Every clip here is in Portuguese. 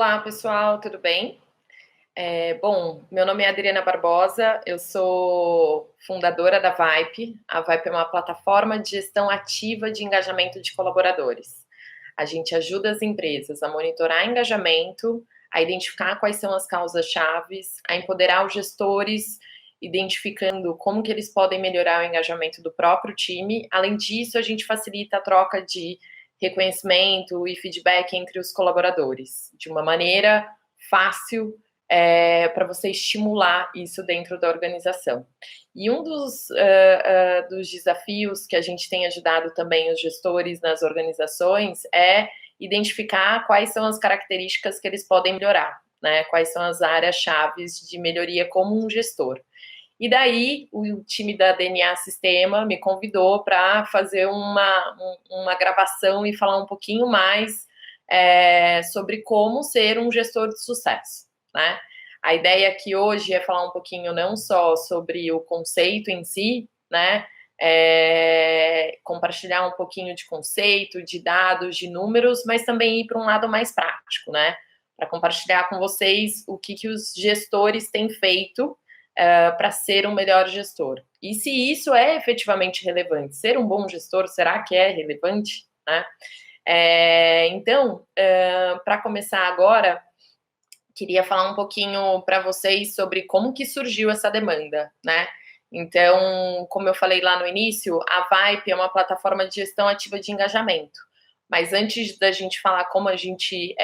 Olá, pessoal, tudo bem? Bom, meu nome é Adriana Barbosa, eu sou fundadora da Vype. A Vype é uma plataforma de gestão ativa de engajamento de colaboradores. A gente ajuda as empresas a monitorar engajamento, a identificar quais são as causas-chaves, a empoderar os gestores, identificando como que eles podem melhorar o engajamento do próprio time. Além disso, a gente facilita a troca de reconhecimento e feedback entre os colaboradores, de uma maneira fácil, para você estimular isso dentro da organização. E um dos desafios que a gente tem ajudado também os gestores nas organizações é identificar quais são as características que eles podem melhorar, né? Quais são as áreas-chave de melhoria como um gestor. E daí, o time da DNA Sistema me convidou para fazer uma gravação e falar um pouquinho mais sobre como ser um gestor de sucesso, né? A ideia aqui hoje é falar um pouquinho não só sobre o conceito em si, né? Compartilhar um pouquinho de conceito, de dados, de números, mas também ir para um lado mais prático, né? Para compartilhar com vocês o que os gestores têm feito para ser um melhor gestor. E se isso é efetivamente relevante, ser um bom gestor, será que é relevante? Né? Então, para começar agora, queria falar um pouquinho para vocês sobre como que surgiu essa demanda, né? Então, como eu falei lá no início, a Vype é uma plataforma de gestão ativa de engajamento. Mas antes da gente falar como a gente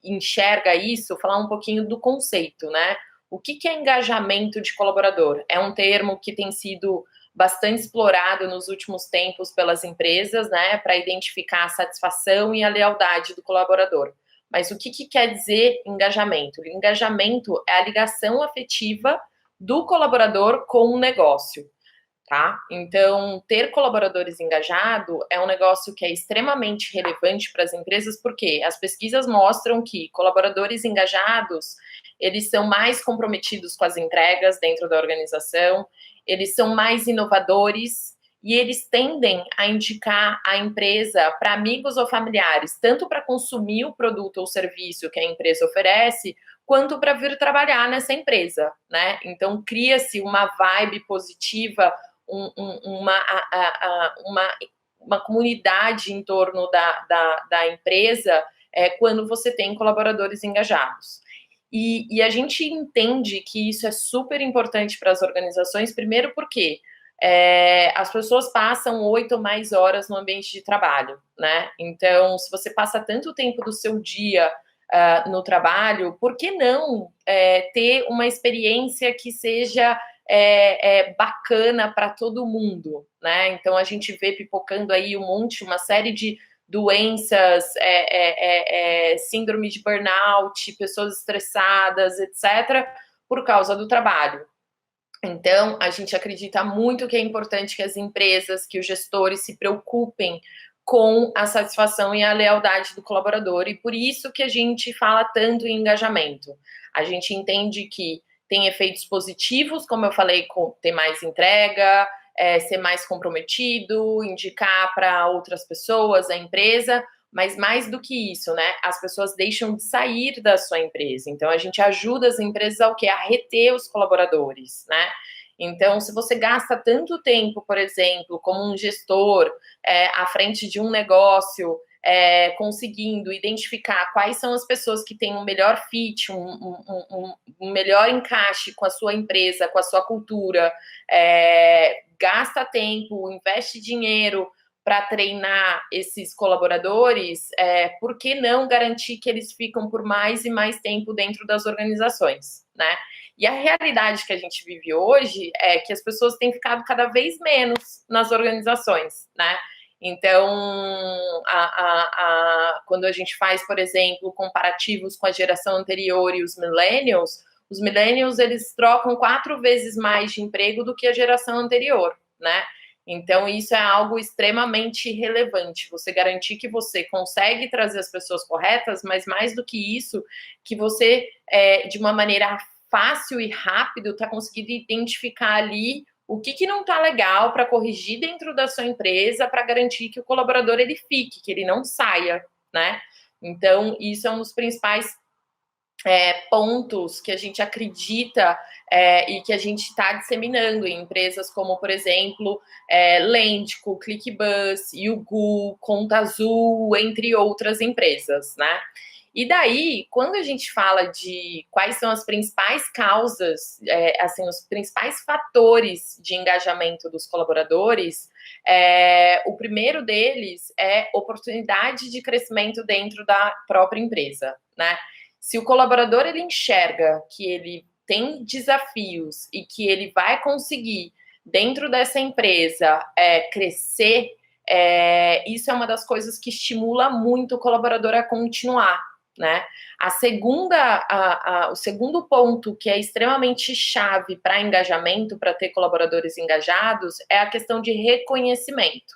enxerga isso, falar um pouquinho do conceito, né? O que é engajamento de colaborador? É um termo que tem sido bastante explorado nos últimos tempos pelas empresas, né? Para identificar a satisfação e a lealdade do colaborador. Mas o que quer dizer engajamento? O engajamento é a ligação afetiva do colaborador com o negócio, tá? Então, ter colaboradores engajados é um negócio que é extremamente relevante para as empresas, porque as pesquisas mostram que colaboradores engajados, eles são mais comprometidos com as entregas dentro da organização, eles são mais inovadores, e eles tendem a indicar a empresa para amigos ou familiares, tanto para consumir o produto ou serviço que a empresa oferece, quanto para vir trabalhar nessa empresa, né? Então, cria-se uma vibe positiva, uma comunidade em torno da empresa quando você tem colaboradores engajados. E a gente entende que isso é super importante para as organizações, primeiro porque as pessoas passam 8 ou mais horas no ambiente de trabalho, né? Então, se você passa tanto tempo do seu dia no trabalho, por que não ter uma experiência que seja bacana para todo mundo, né? Então, a gente vê pipocando aí uma série de doenças, síndrome de burnout, pessoas estressadas, etc., por causa do trabalho. Então, a gente acredita muito que é importante que as empresas, que os gestores se preocupem com a satisfação e a lealdade do colaborador, e por isso que a gente fala tanto em engajamento. A gente entende que tem efeitos positivos, como eu falei, ter mais entrega, ser mais comprometido, indicar para outras pessoas, a empresa, mas mais do que isso, né? As pessoas deixam de sair da sua empresa. Então, a gente ajuda as empresas ao quê? A reter os colaboradores, né? Então, se você gasta tanto tempo, por exemplo, como um gestor à frente de um negócio, conseguindo identificar quais são as pessoas que têm um melhor fit, um melhor encaixe com a sua empresa, com a sua cultura, gasta tempo, investe dinheiro para treinar esses colaboradores, por que não garantir que eles ficam por mais e mais tempo dentro das organizações, né? E a realidade que a gente vive hoje é que as pessoas têm ficado cada vez menos nas organizações, né? Então, quando a gente faz, por exemplo, comparativos com a geração anterior e os millennials, eles trocam 4 vezes mais de emprego do que a geração anterior, né? Então, isso é algo extremamente relevante, você garantir que você consegue trazer as pessoas corretas, mas mais do que isso, que você, de uma maneira fácil e rápido, está conseguindo identificar ali o que não está legal para corrigir dentro da sua empresa, para garantir que o colaborador ele fique, que ele não saia, né? Então, isso é um dos principais pontos que a gente acredita e que a gente está disseminando em empresas como, por exemplo, Lentico, ClickBus, Yugu, Conta Azul, entre outras empresas, né? E daí, quando a gente fala de quais são as principais causas, assim, os principais fatores de engajamento dos colaboradores, o primeiro deles é oportunidade de crescimento dentro da própria empresa, né? Se o colaborador ele enxerga que ele tem desafios e que ele vai conseguir, dentro dessa empresa, crescer, isso é uma das coisas que estimula muito o colaborador a continuar, né? O segundo ponto que é extremamente chave para engajamento, para ter colaboradores engajados, é a questão de reconhecimento.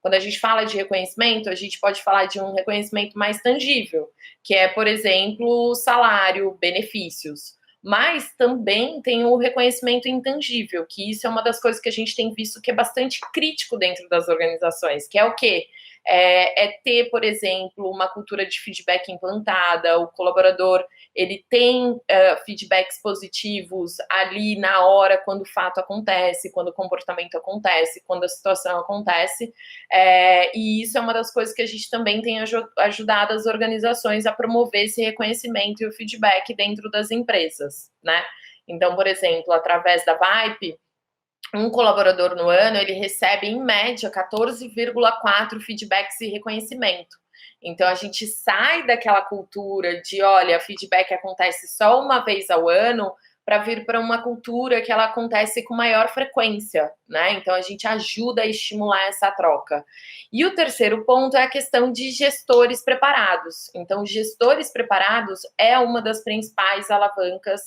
Quando a gente fala de reconhecimento, a gente pode falar de um reconhecimento mais tangível, que é, por exemplo, salário, benefícios. Mas também tem o reconhecimento intangível, que isso é uma das coisas que a gente tem visto que é bastante crítico dentro das organizações, que é o quê? Ter, por exemplo, uma cultura de feedback implantada, o colaborador ele tem feedbacks positivos ali na hora, quando o fato acontece, quando o comportamento acontece, quando a situação acontece, e isso é uma das coisas que a gente também tem ajudado as organizações a promover esse reconhecimento e o feedback dentro das empresas, né? Então, por exemplo, através da VIPE, um colaborador no ano, ele recebe, em média, 14,4 feedbacks e reconhecimento. Então, a gente sai daquela cultura de, olha, feedback acontece só uma vez ao ano, para vir para uma cultura que ela acontece com maior frequência, né? Então, a gente ajuda a estimular essa troca. E o terceiro ponto é a questão de gestores preparados. Então, gestores preparados é uma das principais alavancas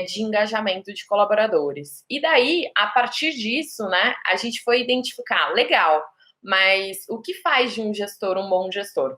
de engajamento de colaboradores. E daí, a partir disso, né, a gente foi identificar, legal, mas o que faz de um gestor um bom gestor?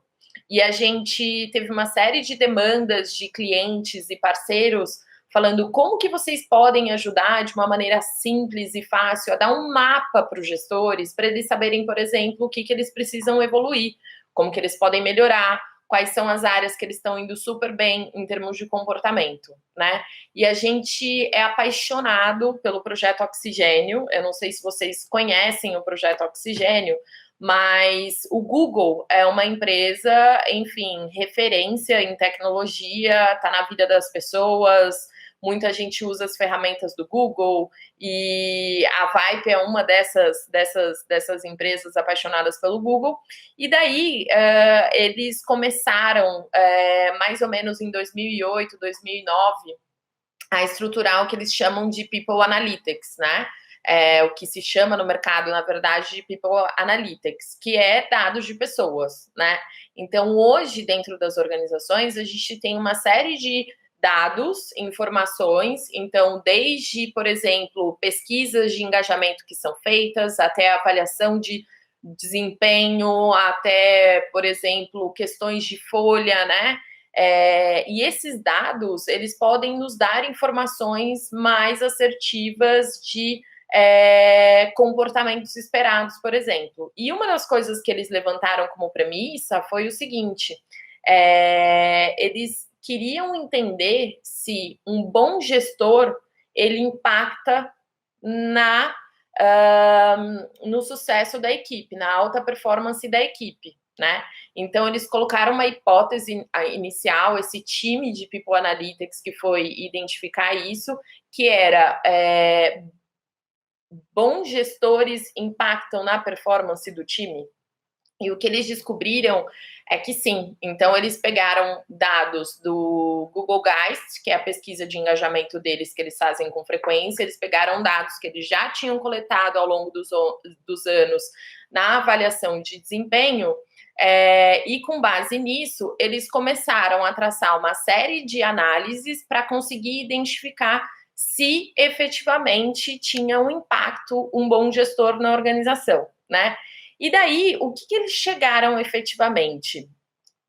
E a gente teve uma série de demandas de clientes e parceiros falando como que vocês podem ajudar de uma maneira simples e fácil a dar um mapa para os gestores, para eles saberem, por exemplo, o que eles precisam evoluir, como que eles podem melhorar, quais são as áreas que eles estão indo super bem em termos de comportamento, né? E a gente é apaixonado pelo projeto Oxigênio. Eu não sei se vocês conhecem o projeto Oxigênio, mas o Google é uma empresa, enfim, referência em tecnologia, está na vida das pessoas. Muita gente usa as ferramentas do Google e a Vipe é uma dessas empresas apaixonadas pelo Google. E daí eles começaram, mais ou menos em 2008, 2009, a estruturar o que eles chamam de People Analytics, né? O que se chama no mercado, na verdade, de People Analytics, que é dados de pessoas, né? Então, hoje, dentro das organizações, a gente tem uma série de dados, informações, então, desde, por exemplo, pesquisas de engajamento que são feitas, até avaliação de desempenho, até, por exemplo, questões de folha, né? E esses dados, eles podem nos dar informações mais assertivas de comportamentos esperados, por exemplo. E uma das coisas que eles levantaram como premissa foi o seguinte, eles queriam entender se um bom gestor, ele impacta no sucesso da equipe, na alta performance da equipe, né? Então, eles colocaram uma hipótese inicial, esse time de People Analytics que foi identificar isso, que era bons gestores impactam na performance do time? E o que eles descobriram é que sim. Então, eles pegaram dados do Google Geist, que é a pesquisa de engajamento deles que eles fazem com frequência, eles pegaram dados que eles já tinham coletado ao longo dos anos na avaliação de desempenho, e com base nisso, eles começaram a traçar uma série de análises para conseguir identificar se efetivamente tinha um impacto um bom gestor na organização, né? E daí, o que eles chegaram efetivamente?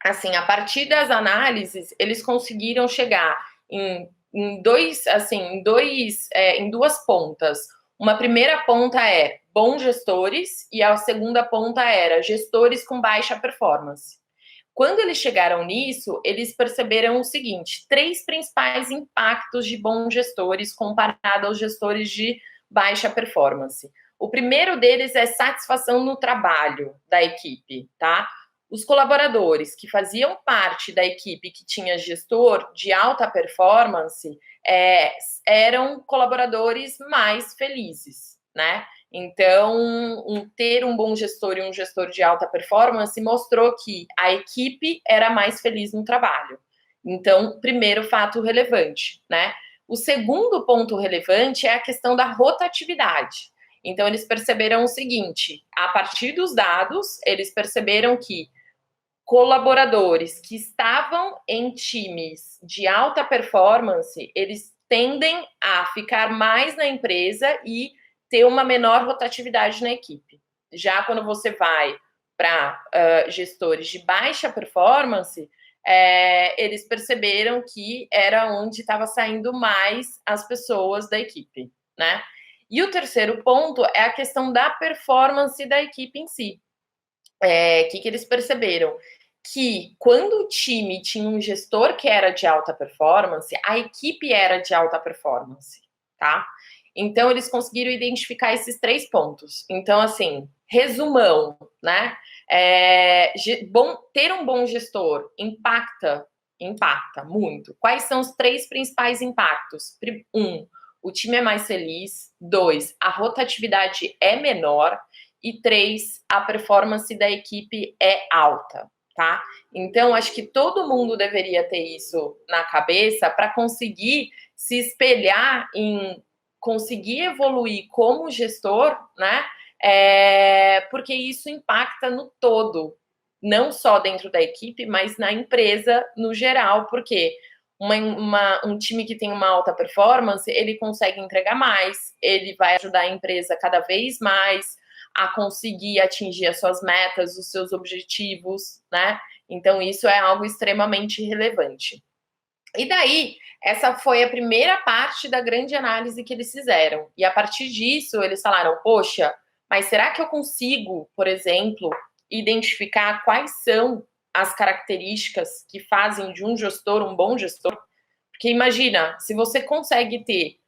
Assim, a partir das análises, eles conseguiram chegar em duas pontas. Uma primeira ponta é bons gestores e a segunda ponta era gestores com baixa performance. Quando eles chegaram nisso, eles perceberam o seguinte: 3 principais impactos de bons gestores comparado aos gestores de baixa performance. O primeiro deles é satisfação no trabalho da equipe, tá? Os colaboradores que faziam parte da equipe que tinha gestor de alta performance eram colaboradores mais felizes, né? Então, ter um bom gestor e um gestor de alta performance mostrou que a equipe era mais feliz no trabalho. Então, primeiro fato relevante, né? O segundo ponto relevante é a questão da rotatividade. Então, eles perceberam o seguinte: a partir dos dados, eles perceberam que colaboradores que estavam em times de alta performance, eles tendem a ficar mais na empresa e ter uma menor rotatividade na equipe. Já quando você vai para gestores de baixa performance, eles perceberam que era onde estava saindo mais as pessoas da equipe, né? E o terceiro ponto é a questão da performance da equipe em si. Que eles perceberam? Que quando o time tinha um gestor que era de alta performance, a equipe era de alta performance, tá? Então, eles conseguiram identificar esses 3 pontos. Então, assim, resumão, né? Ter um bom gestor impacta muito. Quais são os 3 principais impactos? 1, o time é mais feliz. 2, a rotatividade é menor. E 3, a performance da equipe é alta, tá? Então, acho que todo mundo deveria ter isso na cabeça para conseguir se espelhar em conseguir evoluir como gestor, né? Porque isso impacta no todo, não só dentro da equipe, mas na empresa no geral, porque um time que tem uma alta performance, ele consegue entregar mais, ele vai ajudar a empresa cada vez mais a conseguir atingir as suas metas, os seus objetivos, né? Então, isso é algo extremamente relevante. E daí, essa foi a primeira parte da grande análise que eles fizeram. E a partir disso, eles falaram: poxa, mas será que eu consigo, por exemplo, identificar quais são as características que fazem de um gestor um bom gestor? Porque imagina, se você consegue ter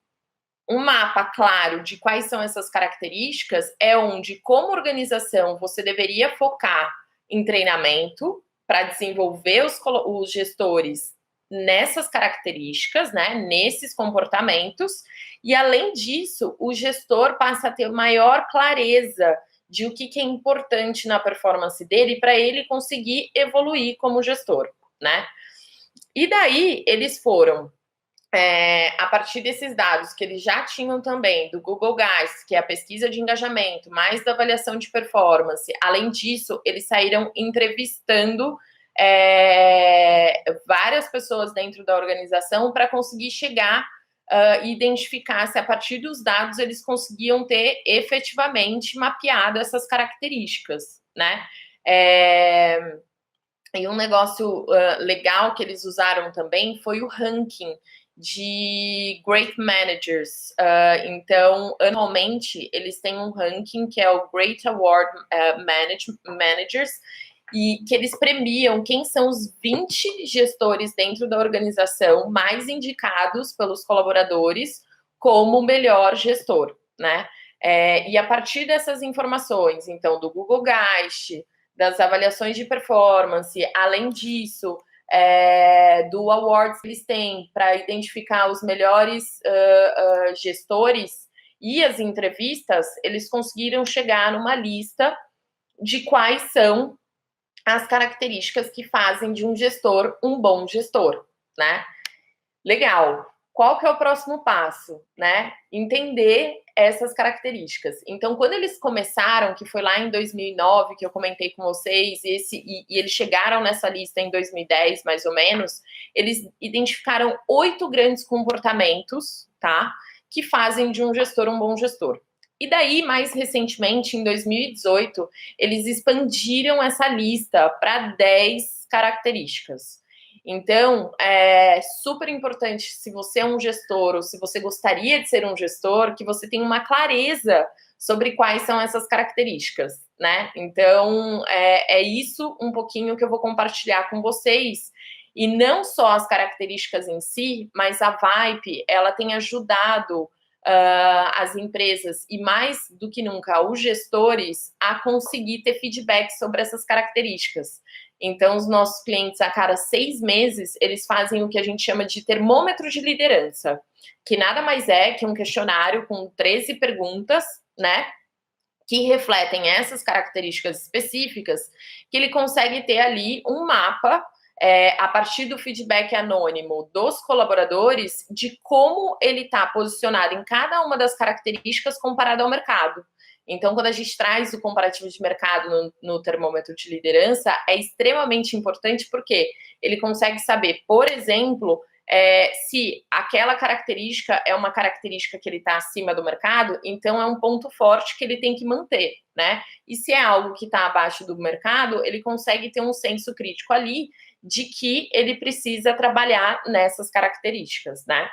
um mapa claro de quais são essas características, é onde, como organização, você deveria focar em treinamento para desenvolver os gestores nessas características, né, nesses comportamentos, e além disso, o gestor passa a ter maior clareza de o que é importante na performance dele para ele conseguir evoluir como gestor, né? E daí eles foram a partir desses dados que eles já tinham também do Google Guys, que é a pesquisa de engajamento, mais da avaliação de performance, além disso, eles saíram entrevistando várias pessoas dentro da organização para conseguir chegar e identificar se a partir dos dados eles conseguiam ter efetivamente mapeado essas características, né? E um negócio legal que eles usaram também foi o ranking de Great Managers. Então, anualmente, eles têm um ranking que é o Great Award Managers, e que eles premiam quem são os 20 gestores dentro da organização mais indicados pelos colaboradores como o melhor gestor, né? E a partir dessas informações, então, do Google Geist, das avaliações de performance, além disso, do awards que eles têm para identificar os melhores gestores e as entrevistas, eles conseguiram chegar numa lista de quais são as características que fazem de um gestor um bom gestor, né? Legal. Qual que é o próximo passo, né? Entender essas características. Então, quando eles começaram, que foi lá em 2009, que eu comentei com vocês, e eles chegaram nessa lista em 2010, mais ou menos, eles identificaram 8 grandes comportamentos, tá? Que fazem de um gestor um bom gestor. E daí, mais recentemente, em 2018, eles expandiram essa lista para 10 características. Então, é super importante, se você é um gestor ou se você gostaria de ser um gestor, que você tenha uma clareza sobre quais são essas características, né? Então, é isso um pouquinho que eu vou compartilhar com vocês. E não só as características em si, mas a Vype, ela tem ajudado as empresas e, mais do que nunca, os gestores a conseguir ter feedback sobre essas características. Então, os nossos clientes, a cada 6 meses, eles fazem o que a gente chama de termômetro de liderança, que nada mais é que um questionário com 13 perguntas, né, que refletem essas características específicas, que ele consegue ter ali um mapa, a partir do feedback anônimo dos colaboradores, de como ele está posicionado em cada uma das características comparado ao mercado. Então, quando a gente traz o comparativo de mercado no termômetro de liderança, é extremamente importante porque ele consegue saber, por exemplo, se aquela característica é uma característica que ele está acima do mercado, então é um ponto forte que ele tem que manter, né? E se é algo que está abaixo do mercado, ele consegue ter um senso crítico ali de que ele precisa trabalhar nessas características, né?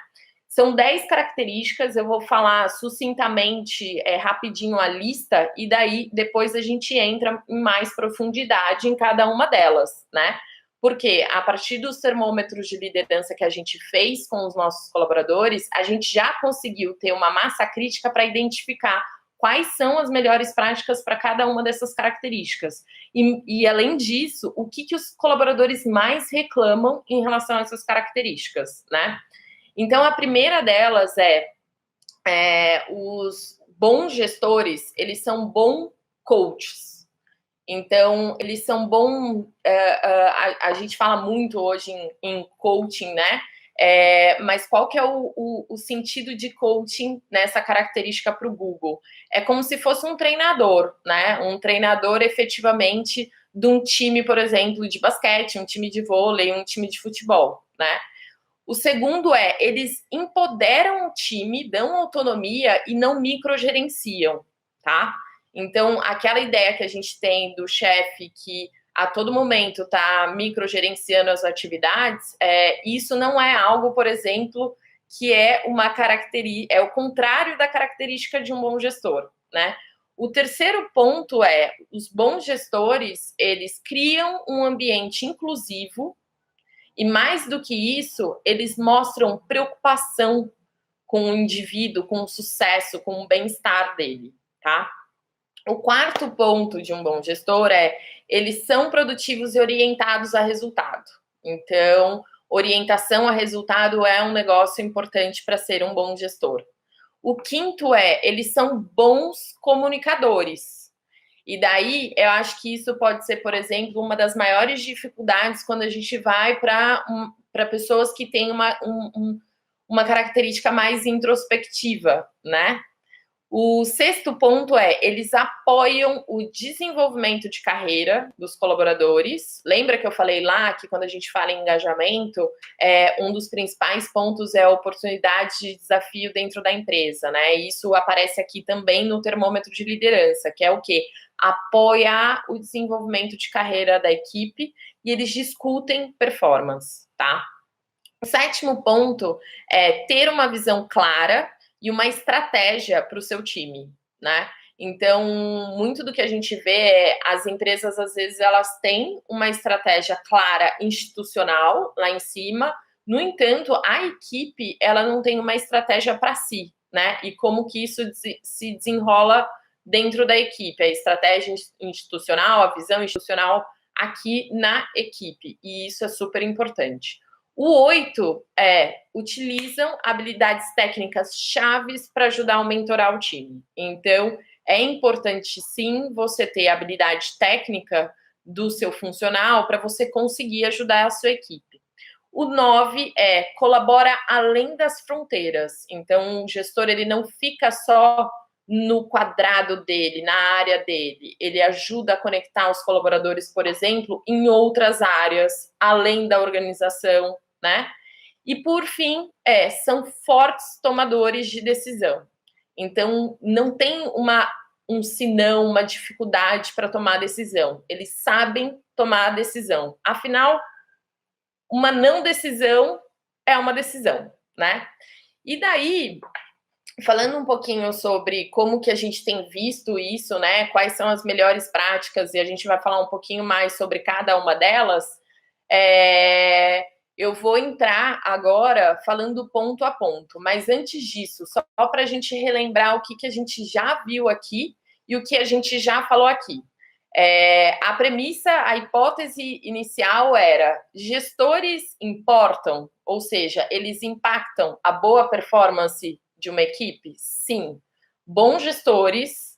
São 10 características, eu vou falar sucintamente, rapidinho a lista, e daí depois a gente entra em mais profundidade em cada uma delas, né? Porque a partir dos termômetros de liderança que a gente fez com os nossos colaboradores, a gente já conseguiu ter uma massa crítica para identificar quais são as melhores práticas para cada uma dessas características. E além disso, o que os colaboradores mais reclamam em relação a essas características, né? Então, a primeira delas os bons gestores, eles são bons coaches. Então, eles são bons... a gente fala muito hoje em coaching, né? Mas qual que é o sentido de coaching nessa característica para o Google? É como se fosse um treinador, né? Um treinador efetivamente de um time, por exemplo, de basquete, um time de vôlei, um time de futebol, né? O segundo eles empoderam o time, dão autonomia e não microgerenciam, tá? Então, aquela ideia que a gente tem do chefe que a todo momento está microgerenciando as atividades, isso não é algo, por exemplo, que é uma característica, é o contrário da característica de um bom gestor, né? O terceiro ponto os bons gestores, eles criam um ambiente inclusivo. E mais do que isso, eles mostram preocupação com o indivíduo, com o sucesso, com o bem-estar dele, tá? O quarto ponto de um bom gestor eles são produtivos e orientados a resultado. Então, orientação a resultado é um negócio importante para ser um bom gestor. O quinto eles são bons comunicadores. E daí, eu acho que isso pode ser, por exemplo, uma das maiores dificuldades quando a gente vai para pessoas que têm uma característica mais introspectiva, né? O sexto ponto eles apoiam o desenvolvimento de carreira dos colaboradores. Lembra que eu falei lá que quando a gente fala em engajamento, um dos principais pontos é a oportunidade de desafio dentro da empresa, né? E isso aparece aqui também no termômetro de liderança, que é o quê? Apoiar o desenvolvimento de carreira da equipe e eles discutem performance, tá? O sétimo ponto é ter uma visão clara e uma estratégia para o seu time, né? Então, muito do que a gente vê as empresas, às vezes, elas têm uma estratégia clara institucional lá em cima, no entanto, a equipe, ela não tem uma estratégia para si, né? E como que isso se desenrola dentro da equipe, a estratégia institucional, a visão institucional aqui na equipe, e isso é super importante. O 8 utilizam habilidades técnicas chaves para ajudar a mentorar o time. Então, é importante, sim, você ter a habilidade técnica do seu funcional para você conseguir ajudar a sua equipe. O 9 colabora além das fronteiras. Então, o gestor ele não fica só no quadrado dele, na área dele. Ele ajuda a conectar os colaboradores, por exemplo, em outras áreas, além da organização, né? E por fim, são fortes tomadores de decisão. Então, não tem um senão, uma dificuldade para tomar decisão. Eles sabem tomar a decisão. Afinal, uma não decisão é uma decisão, né? E daí, falando um pouquinho sobre como que a gente tem visto isso, né? Quais são as melhores práticas, e a gente vai falar um pouquinho mais sobre cada uma delas. Eu vou entrar agora falando ponto a ponto, mas antes disso, só para a gente relembrar o que a gente já viu aqui e o que a gente já falou aqui. A premissa, a hipótese inicial era: gestores importam, ou seja, eles impactam a boa performance de uma equipe? Sim. Bons gestores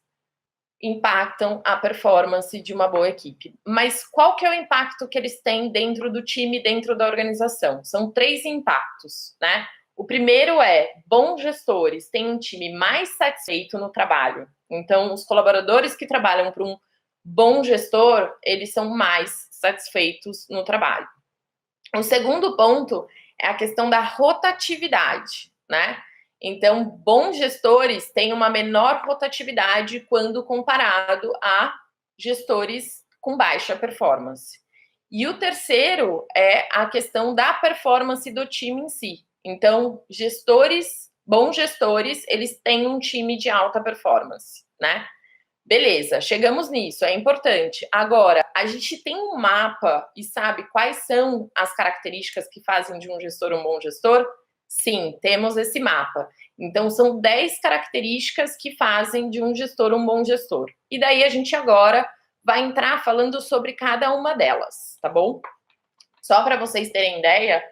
impactam a performance de uma boa equipe. Mas qual que é o impacto que eles têm dentro do time, dentro da organização? São 3 impactos, né? O primeiro é: bons gestores têm um time mais satisfeito no trabalho. Então, os colaboradores que trabalham para um bom gestor, eles são mais satisfeitos no trabalho. O segundo ponto é a questão da rotatividade, né? Então, bons gestores têm uma menor rotatividade quando comparado a gestores com baixa performance. E o terceiro é a questão da performance do time em si. Então, bons gestores, eles têm um time de alta performance, né? Beleza, chegamos nisso, é importante. Agora, a gente tem um mapa e sabe quais são as características que fazem de um gestor um bom gestor? Sim, temos esse mapa. Então, são 10 características que fazem de um gestor um bom gestor. E daí a gente agora vai entrar falando sobre cada uma delas, tá bom? Só para vocês terem ideia,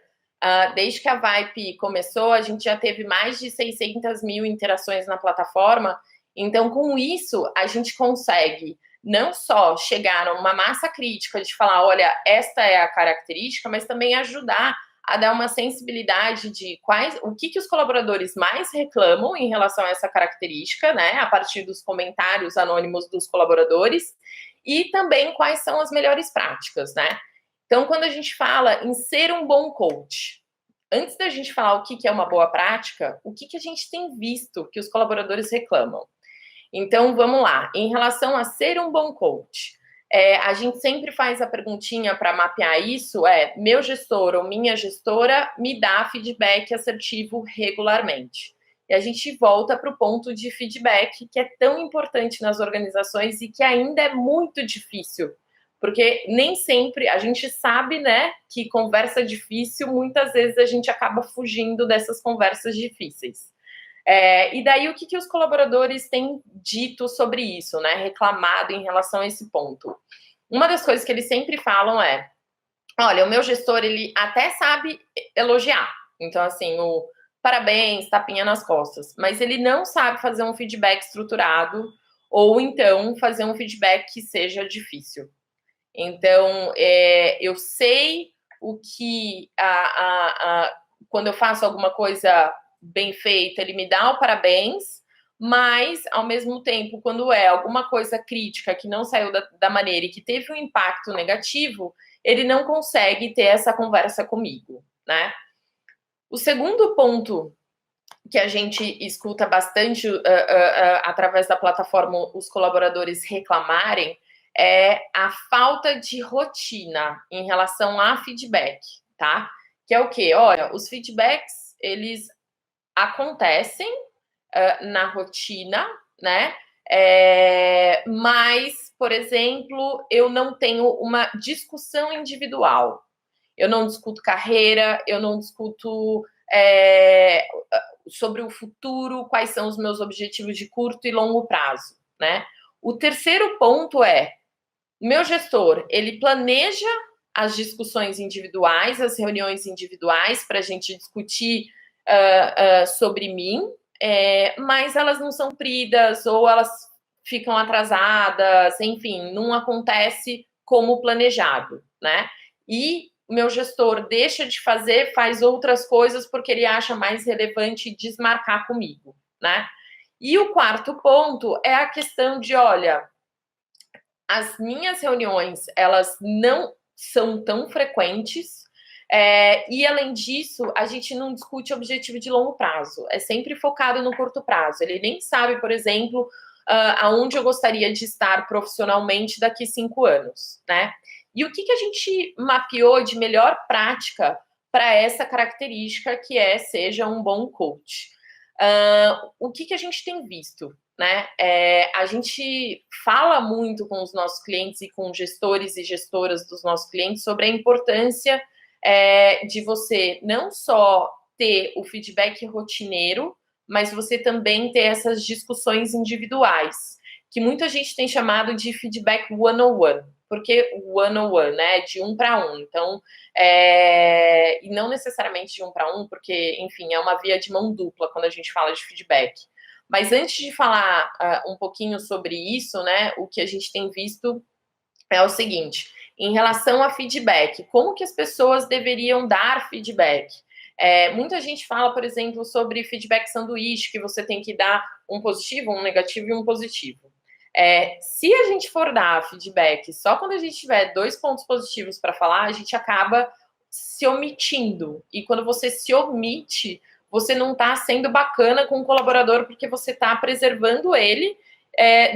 desde que a Vipe começou, a gente já teve mais de 600 mil interações na plataforma. Então, com isso, a gente consegue não só chegar a uma massa crítica de falar: olha, esta é a característica, mas também ajudar a dar uma sensibilidade de o que os colaboradores mais reclamam em relação a essa característica, né, a partir dos comentários anônimos dos colaboradores, e também quais são as melhores práticas, né? Então, quando a gente fala em ser um bom coach, antes da gente falar o que é uma boa prática, o que a gente tem visto que os colaboradores reclamam? Então, vamos lá. Em relação a ser um bom coach, a gente sempre faz a perguntinha para mapear isso: meu gestor ou minha gestora me dá feedback assertivo regularmente? E a gente volta para o ponto de feedback, que é tão importante nas organizações e que ainda é muito difícil, porque nem sempre a gente sabe, né, que conversa difícil, muitas vezes a gente acaba fugindo dessas conversas difíceis. E daí, o que os colaboradores têm dito sobre isso, né? Reclamado em relação a esse ponto. Uma das coisas que eles sempre falam é: olha, o meu gestor, ele até sabe elogiar. Então, assim, o parabéns, tapinha nas costas. Mas ele não sabe fazer um feedback estruturado, ou então fazer um feedback que seja difícil. Então, eu sei o que quando eu faço alguma coisa bem feita, ele me dá o parabéns, mas, ao mesmo tempo, quando é alguma coisa crítica que não saiu da maneira e que teve um impacto negativo, ele não consegue ter essa conversa comigo, né? O segundo ponto que a gente escuta bastante através da plataforma os colaboradores reclamarem é a falta de rotina em relação a feedback, tá? Que é o quê? Olha, os feedbacks, eles acontecem na rotina, né? Mas, por exemplo, eu não tenho uma discussão individual. Eu não discuto carreira, eu não discuto sobre o futuro, quais são os meus objetivos de curto e longo prazo, né? O terceiro ponto é: meu gestor, ele planeja as discussões individuais, as reuniões individuais para a gente discutir sobre mim, mas elas não são cumpridas ou elas ficam atrasadas, enfim, não acontece como planejado, né? E o meu gestor deixa de fazer, faz outras coisas porque ele acha mais relevante desmarcar comigo, né? E o quarto ponto é a questão de: olha, as minhas reuniões, elas não são tão frequentes, e além disso, a gente não discute objetivo de longo prazo, é sempre focado no curto prazo. Ele nem sabe, por exemplo, aonde eu gostaria de estar profissionalmente daqui 5 anos, né? E o que a gente mapeou de melhor prática para essa característica, que seja um bom coach? O que a gente tem visto? Né? A gente fala muito com os nossos clientes e com gestores e gestoras dos nossos clientes sobre a importância de você não só ter o feedback rotineiro, mas você também ter essas discussões individuais, que muita gente tem chamado de feedback one-on-one, porque one-on-one, né, de um para um. Então, e não necessariamente de um para um, porque, enfim, é uma via de mão dupla quando a gente fala de feedback. Mas antes de falar um pouquinho sobre isso, né, o que a gente tem visto é o seguinte, em relação a feedback, como que as pessoas deveriam dar feedback? Muita gente fala, por exemplo, sobre feedback sanduíche, que você tem que dar um positivo, um negativo e um positivo. Se a gente for dar feedback só quando a gente tiver 2 pontos positivos para falar, a gente acaba se omitindo. E quando você se omite, você não está sendo bacana com o colaborador porque você está preservando ele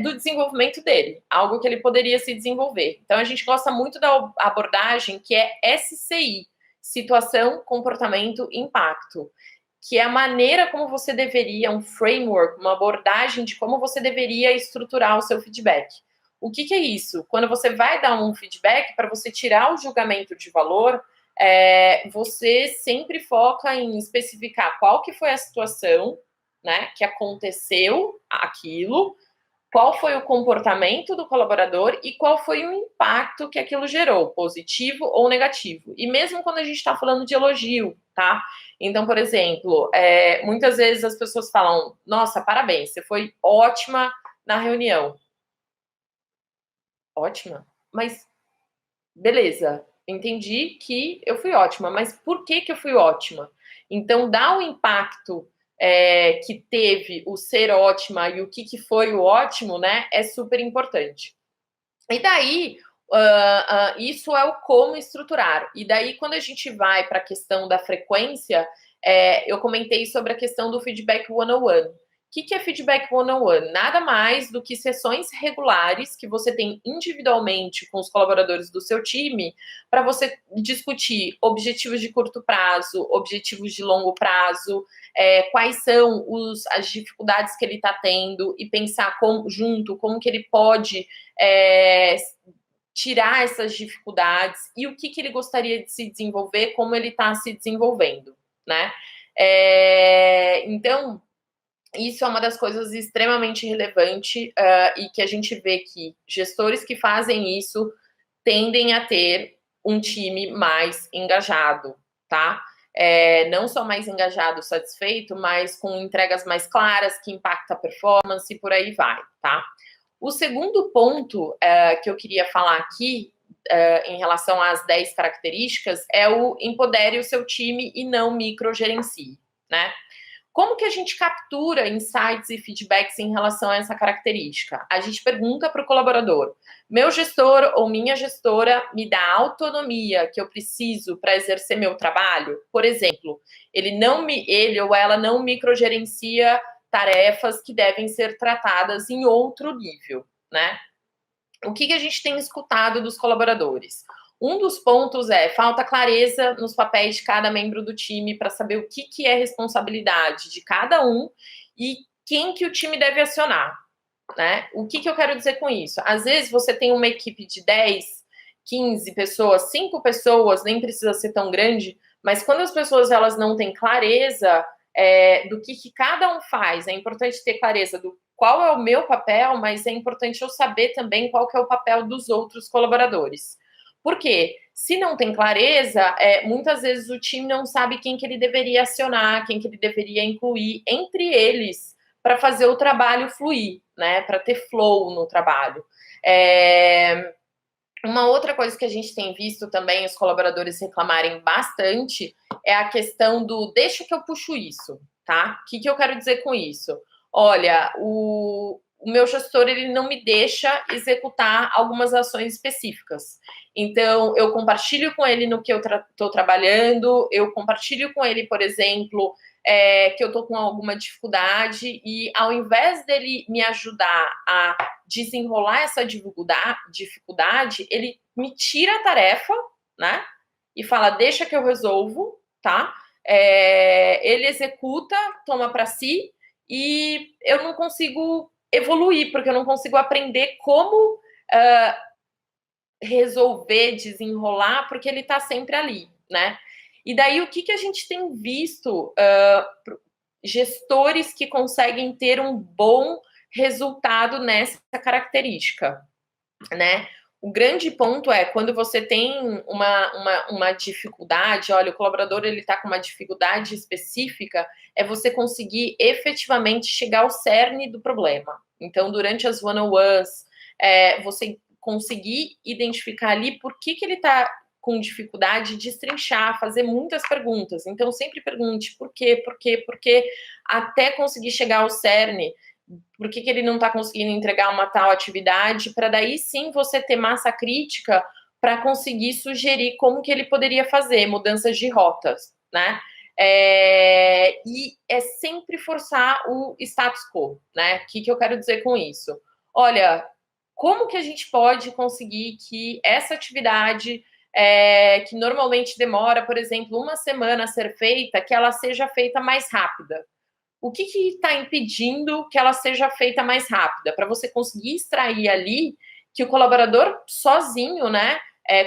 do desenvolvimento dele, algo que ele poderia se desenvolver. Então, a gente gosta muito da abordagem que é SCI, situação, comportamento, impacto, que é a maneira como você deveria, um framework, uma abordagem de como você deveria estruturar o seu feedback. O que é isso? Quando você vai dar um feedback, para você tirar o julgamento de valor, você sempre foca em especificar qual que foi a situação, né, que aconteceu aquilo, qual foi o comportamento do colaborador e qual foi o impacto que aquilo gerou, positivo ou negativo. E mesmo quando a gente está falando de elogio, tá? Então, por exemplo, muitas vezes as pessoas falam, nossa, parabéns, você foi ótima na reunião. Ótima? Mas, beleza, entendi que eu fui ótima, mas por que eu fui ótima? Então, dá o impacto que teve o ser ótima e o que foi o ótimo, né, é super importante. E daí, isso é o como estruturar. E daí, quando a gente vai para a questão da frequência, eu comentei sobre a questão do feedback one-on-one. O que é feedback one-on-one? Nada mais do que sessões regulares que você tem individualmente com os colaboradores do seu time para você discutir objetivos de curto prazo, objetivos de longo prazo, quais são as dificuldades que ele está tendo e pensar junto como que ele pode tirar essas dificuldades e o que ele gostaria de se desenvolver, como ele está se desenvolvendo, né? Então, isso é uma das coisas extremamente relevante e que a gente vê que gestores que fazem isso tendem a ter um time mais engajado, tá? Não só mais engajado, satisfeito, mas com entregas mais claras, que impacta a performance e por aí vai, tá? O segundo ponto que eu queria falar aqui, em relação às 10 características, é o empodere o seu time e não microgerencie, né? Como que a gente captura insights e feedbacks em relação a essa característica? A gente pergunta para o colaborador, meu gestor ou minha gestora me dá a autonomia que eu preciso para exercer meu trabalho? Por exemplo, ele ou ela não microgerencia tarefas que devem ser tratadas em outro nível, né? O que a gente tem escutado dos colaboradores? Um dos pontos falta clareza nos papéis de cada membro do time para saber o que é responsabilidade de cada um e quem que o time deve acionar, né? O que eu quero dizer com isso? Às vezes você tem uma equipe de 10, 15 pessoas, 5 pessoas, nem precisa ser tão grande, mas quando as pessoas elas não têm clareza do que cada um faz, é importante ter clareza do qual é o meu papel, mas é importante eu saber também qual que é o papel dos outros colaboradores. Por quê? Se não tem clareza, muitas vezes o time não sabe quem que ele deveria acionar, quem que ele deveria incluir entre eles para fazer o trabalho fluir, né? Para ter flow no trabalho. Uma outra coisa que a gente tem visto também os colaboradores reclamarem bastante é a questão do deixa que eu puxo isso, tá? O que eu quero dizer com isso? Olha, o meu gestor ele não me deixa executar algumas ações específicas. Então, eu compartilho com ele no que eu estou trabalhando, eu compartilho com ele, por exemplo, que eu estou com alguma dificuldade e ao invés dele me ajudar a desenrolar essa dificuldade, ele me tira a tarefa, né? E fala, deixa que eu resolvo, tá? ele executa, toma para si, e eu não consigo evoluir, porque eu não consigo aprender como resolver, desenrolar, porque ele está sempre ali, né? E daí, o que a gente tem visto gestores que conseguem ter um bom resultado nessa característica, né? O grande ponto é quando você tem uma dificuldade, olha, o colaborador ele está com uma dificuldade específica, é você conseguir efetivamente chegar ao cerne do problema. Então, durante as one-on-ones, você conseguir identificar ali por que ele está com dificuldade, destrinchar, fazer muitas perguntas. Então, sempre pergunte por quê, até conseguir chegar ao cerne. Por que ele não está conseguindo entregar uma tal atividade, para daí sim você ter massa crítica para conseguir sugerir como que ele poderia fazer, mudanças de rotas, né? E é sempre forçar o status quo, né? O que eu quero dizer com isso? Olha, como que a gente pode conseguir que essa atividade que normalmente demora, por exemplo, uma semana a ser feita, que ela seja feita mais rápida? O que está impedindo que ela seja feita mais rápida? Para você conseguir extrair ali que o colaborador sozinho, né,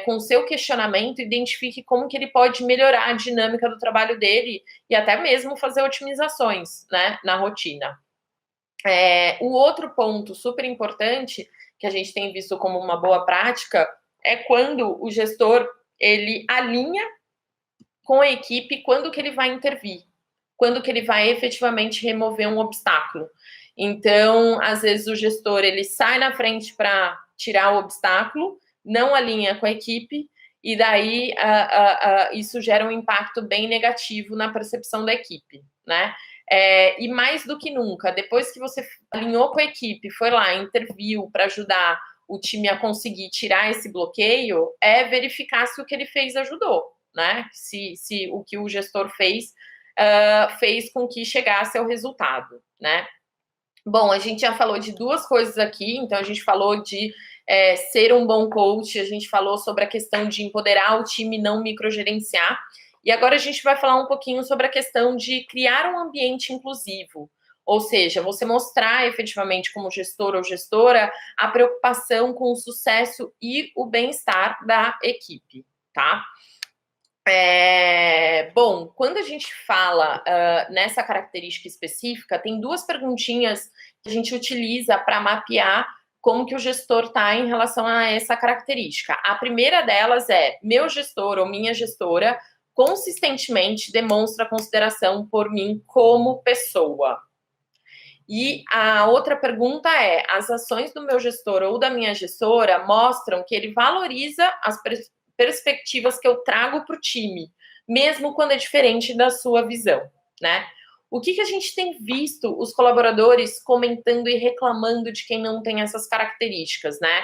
com o seu questionamento, identifique como que ele pode melhorar a dinâmica do trabalho dele e até mesmo fazer otimizações, né, na rotina. O outro ponto super importante que a gente tem visto como uma boa prática é quando o gestor ele alinha com a equipe quando que ele vai intervir, quando que ele vai efetivamente remover um obstáculo. Então, às vezes o gestor ele sai na frente para tirar o obstáculo, não alinha com a equipe, e daí isso gera um impacto bem negativo na percepção da equipe, né? E mais do que nunca, depois que você alinhou com a equipe, foi lá, interviu para ajudar o time a conseguir tirar esse bloqueio, verificar se o que ele fez ajudou, né? Se o que o gestor fez fez com que chegasse ao resultado, né? Bom, a gente já falou de duas coisas aqui, então a gente falou de ser um bom coach, a gente falou sobre a questão de empoderar o time, não microgerenciar, e agora a gente vai falar um pouquinho sobre a questão de criar um ambiente inclusivo, ou seja, você mostrar efetivamente como gestor ou gestora a preocupação com o sucesso e o bem-estar da equipe, tá? Bom, quando a gente fala nessa característica específica, tem duas perguntinhas que a gente utiliza para mapear como que o gestor está em relação a essa característica. A primeira delas é: meu gestor ou minha gestora consistentemente demonstra consideração por mim como pessoa. E a outra pergunta é: as ações do meu gestor ou da minha gestora mostram que ele valoriza as perspectivas que eu trago para o time, mesmo quando é diferente da sua visão, né? O que a gente tem visto os colaboradores comentando e reclamando de quem não tem essas características, né?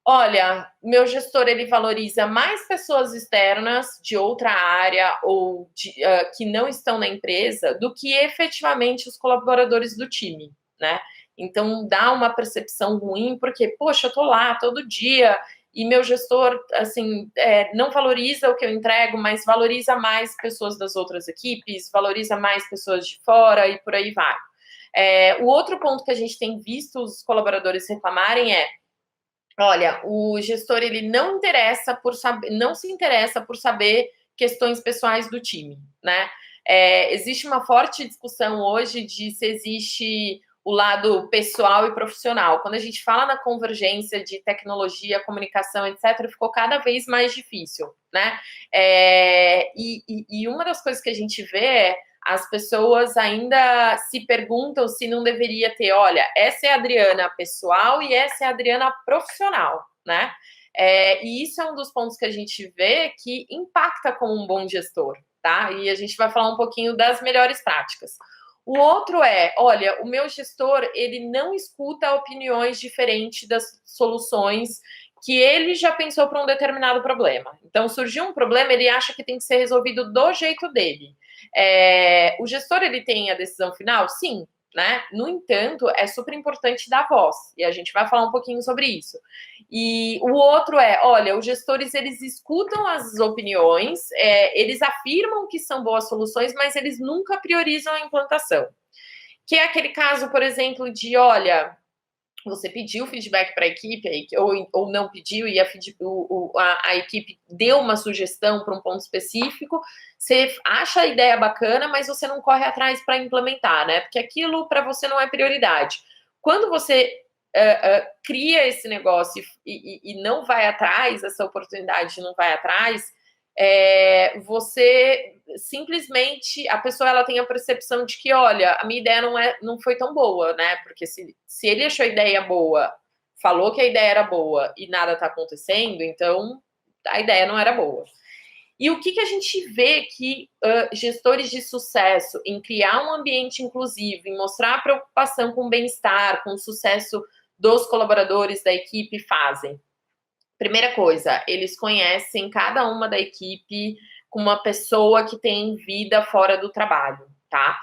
Olha, meu gestor ele valoriza mais pessoas externas de outra área ou que não estão na empresa do que efetivamente os colaboradores do time, né? Então dá uma percepção ruim porque, poxa, eu tô lá todo dia e meu gestor, assim, não valoriza o que eu entrego, mas valoriza mais pessoas das outras equipes, valoriza mais pessoas de fora e por aí vai. O outro ponto que a gente tem visto os colaboradores reclamarem é: olha, o gestor ele não se interessa por saber questões pessoais do time, né? Existe uma forte discussão hoje de se existe o lado pessoal e profissional. Quando a gente fala na convergência de tecnologia, comunicação, etc., ficou cada vez mais difícil, né? E uma das coisas que a gente vê é as pessoas ainda se perguntam se não deveria ter, olha, essa é a Adriana pessoal e essa é a Adriana profissional, né? E isso é um dos pontos que a gente vê que impacta como um bom gestor, tá? E a gente vai falar um pouquinho das melhores práticas. O outro é, olha, o meu gestor, ele não escuta opiniões diferentes das soluções que ele já pensou para um determinado problema. Então, surgiu um problema, ele acha que tem que ser resolvido do jeito dele. O gestor, ele tem a decisão final? Sim, né? No entanto, é super importante dar voz, e a gente vai falar um pouquinho sobre isso. E o outro é, olha, os gestores, eles escutam as opiniões, eles afirmam que são boas soluções, mas eles nunca priorizam a implantação. Que é aquele caso, por exemplo, de, olha, você pediu feedback para a equipe, ou não pediu, e a equipe deu uma sugestão para um ponto específico, você acha a ideia bacana, mas você não corre atrás para implementar, né? Porque aquilo para você não é prioridade. Quando você cria esse negócio e não vai atrás, essa oportunidade não vai atrás, você simplesmente, a pessoa ela tem a percepção de que, olha, a minha ideia não foi tão boa, né? Porque se ele achou a ideia boa, falou que a ideia era boa e nada está acontecendo, então a ideia não era boa. E o que a gente vê que gestores de sucesso em criar um ambiente inclusivo, em mostrar a preocupação com o bem-estar, com o sucesso dos colaboradores da equipe fazem? Primeira coisa, eles conhecem cada uma da equipe como uma pessoa que tem vida fora do trabalho, tá?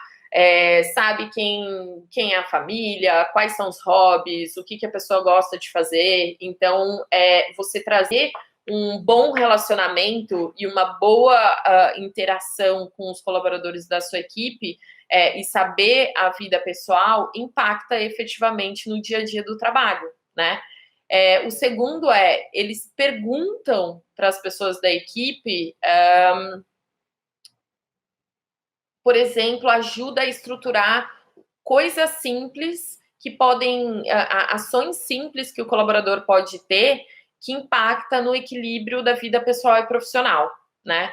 Sabe quem é a família, quais são os hobbies, o que a pessoa gosta de fazer. Então, você trazer um bom relacionamento e uma boa interação com os colaboradores da sua equipe e saber a vida pessoal impacta efetivamente no dia a dia do trabalho, né? O segundo eles perguntam para as pessoas da equipe, por exemplo, ajuda a estruturar coisas simples que podem, ações simples que o colaborador pode ter que impacta no equilíbrio da vida pessoal e profissional, né?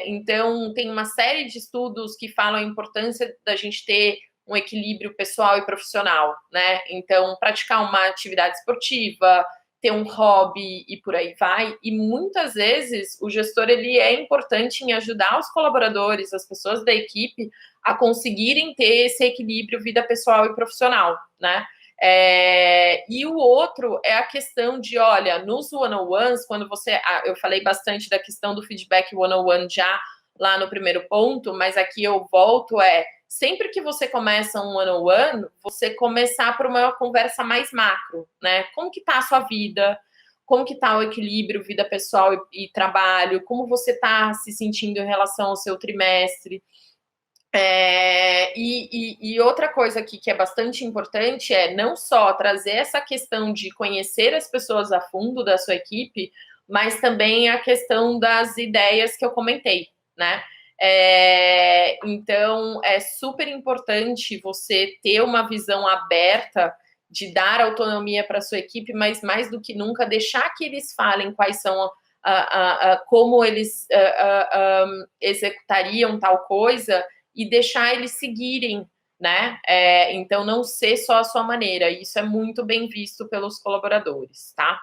Então, tem uma série de estudos que falam a importância da gente ter um equilíbrio pessoal e profissional, né? Então, praticar uma atividade esportiva, ter um hobby e por aí vai. E muitas vezes o gestor ele é importante em ajudar os colaboradores, as pessoas da equipe, a conseguirem ter esse equilíbrio vida pessoal e profissional, né? E o outro é a questão de, olha, nos one-on-ones, quando eu falei bastante da questão do feedback one-on-one já lá no primeiro ponto, mas aqui eu volto, sempre que você começa um one-on-one, você começar por uma conversa mais macro, né? Como que tá a sua vida? Como que tá o equilíbrio vida pessoal e trabalho? Como você tá se sentindo em relação ao seu trimestre? E outra coisa aqui que é bastante importante não só trazer essa questão de conhecer as pessoas a fundo da sua equipe, mas também a questão das ideias que eu comentei, né? Então, é super importante você ter uma visão aberta de dar autonomia para a sua equipe, mas mais do que nunca, deixar que eles falem quais são como eles executariam tal coisa e deixar eles seguirem, né? Então, não ser só a sua maneira. Isso é muito bem visto pelos colaboradores, tá?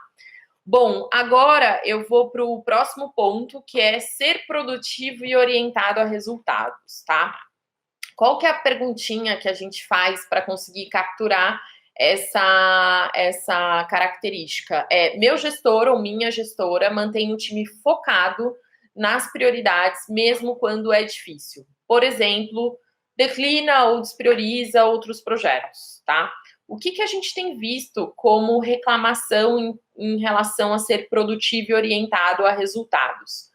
Bom, agora eu vou para o próximo ponto, que é ser produtivo e orientado a resultados, tá? Qual que é a perguntinha que a gente faz para conseguir capturar essa característica? Meu gestor ou minha gestora mantém o time focado nas prioridades, mesmo quando é difícil. Por exemplo, declina ou desprioriza outros projetos, tá? O que a gente tem visto como reclamação em relação a ser produtivo e orientado a resultados?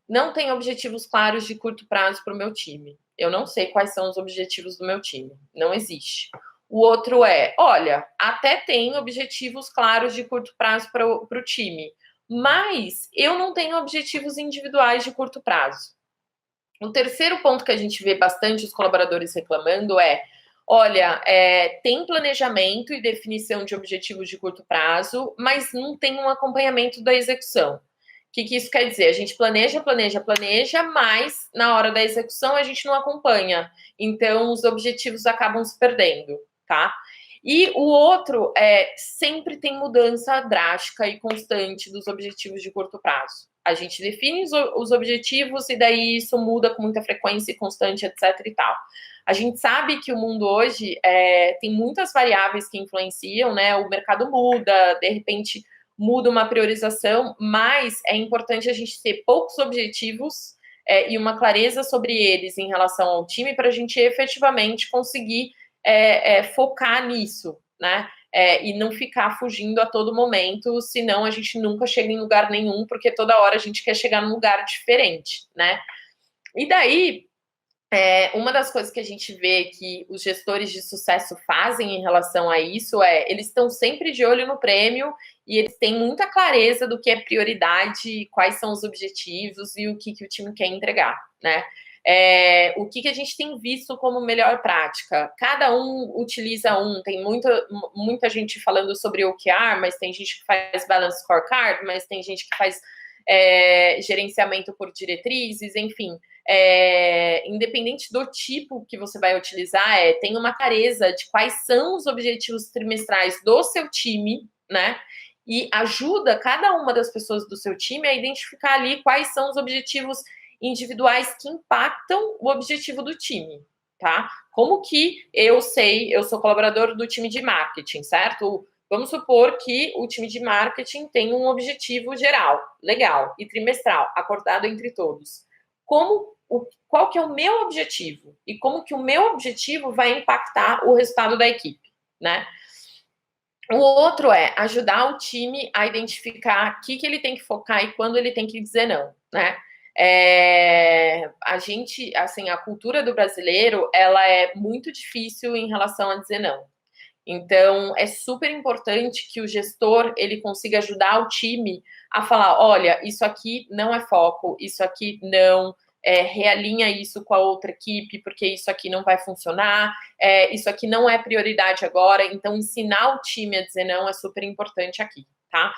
Não tem objetivos claros de curto prazo para o meu time. Eu não sei quais são os objetivos do meu time. Não existe. O outro olha, até tem objetivos claros de curto prazo para o time, mas eu não tenho objetivos individuais de curto prazo. O terceiro ponto que a gente vê bastante os colaboradores reclamando olha, tem planejamento e definição de objetivos de curto prazo, mas não tem um acompanhamento da execução. O que isso quer dizer? A gente planeja, mas na hora da execução a gente não acompanha. Então, os objetivos acabam se perdendo, tá? E o outro sempre tem mudança drástica e constante dos objetivos de curto prazo. A gente define os objetivos e daí isso muda com muita frequência e constante, etc e tal. A gente sabe que o mundo hoje tem muitas variáveis que influenciam, né? O mercado muda, de repente muda uma priorização, mas é importante a gente ter poucos objetivos e uma clareza sobre eles em relação ao time para a gente efetivamente conseguir focar nisso, né? E não ficar fugindo a todo momento, senão a gente nunca chega em lugar nenhum, porque toda hora a gente quer chegar num lugar diferente, né? E daí, uma das coisas que a gente vê que os gestores de sucesso fazem em relação a isso eles estão sempre de olho no prêmio e eles têm muita clareza do que é prioridade, quais são os objetivos e o que o time quer entregar, né? O que a gente tem visto como melhor prática? Cada um utiliza tem muita gente falando sobre OKR, mas tem gente que faz Balance Scorecard, mas tem gente que faz gerenciamento por diretrizes, enfim. Independente do tipo que você vai utilizar, tem uma clareza de quais são os objetivos trimestrais do seu time, né? E ajuda cada uma das pessoas do seu time a identificar ali quais são os objetivos individuais que impactam o objetivo do time, tá? Como que eu sou colaborador do time de marketing, certo? Vamos supor que o time de marketing tem um objetivo geral, legal, e trimestral, acordado entre todos. Qual que é o meu objetivo? E como que o meu objetivo vai impactar o resultado da equipe, né? O outro é ajudar o time a identificar o que ele tem que focar e quando ele tem que dizer não, né? A cultura do brasileiro, ela é muito difícil em relação a dizer não. Então, é super importante que o gestor, ele consiga ajudar o time a falar, olha, isso aqui não é foco, isso aqui não, realinha isso com a outra equipe, porque isso aqui não vai funcionar, isso aqui não é prioridade agora, então ensinar o time a dizer não é super importante aqui, tá?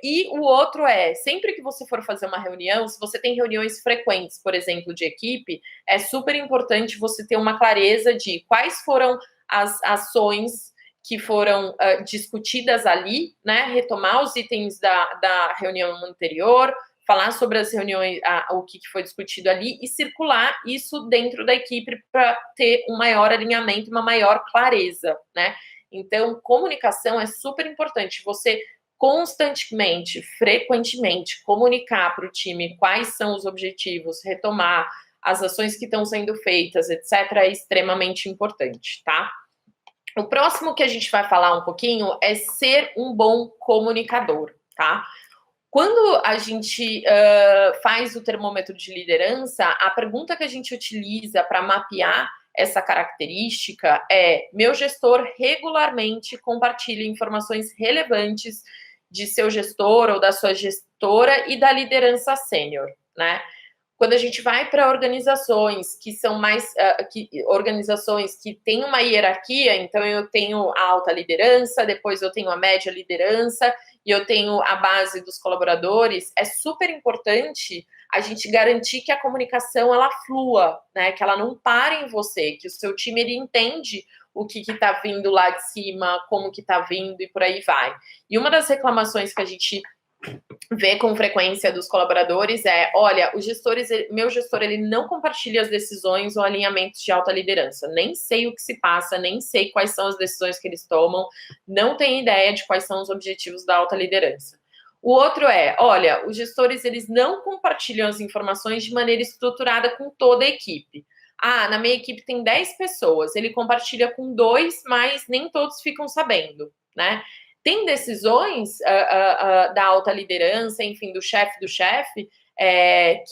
E o outro sempre que você for fazer uma reunião, se você tem reuniões frequentes, por exemplo, de equipe, é super importante você ter uma clareza de quais foram as ações que foram discutidas ali, né? Retomar os itens da reunião anterior, falar sobre as reuniões, o que foi discutido ali e circular isso dentro da equipe para ter um maior alinhamento, uma maior clareza, né? Então, comunicação é super importante. Você constantemente, frequentemente, comunicar para o time quais são os objetivos, retomar as ações que estão sendo feitas, etc., é extremamente importante, tá? O próximo que a gente vai falar um pouquinho é ser um bom comunicador, tá? Quando a gente faz o termômetro de liderança, a pergunta que a gente utiliza para mapear essa característica meu gestor regularmente compartilha informações relevantes de seu gestor ou da sua gestora e da liderança sênior, né? Quando a gente vai para organizações que são mais organizações que têm uma hierarquia, então eu tenho a alta liderança, depois eu tenho a média liderança e eu tenho a base dos colaboradores, é super importante a gente garantir que a comunicação ela flua, né? Que ela não pare em você, que o seu time ele entende o que está vindo lá de cima, como que está vindo e por aí vai. E uma das reclamações que a gente vê com frequência dos colaboradores olha, meu gestor, ele não compartilha as decisões ou alinhamentos de alta liderança. Nem sei o que se passa, nem sei quais são as decisões que eles tomam, não tenho ideia de quais são os objetivos da alta liderança. O outro olha, os gestores, eles não compartilham as informações de maneira estruturada com toda a equipe. Na minha equipe tem 10 pessoas, ele compartilha com 2, mas nem todos ficam sabendo, né? Tem decisões da alta liderança, enfim, do chefe,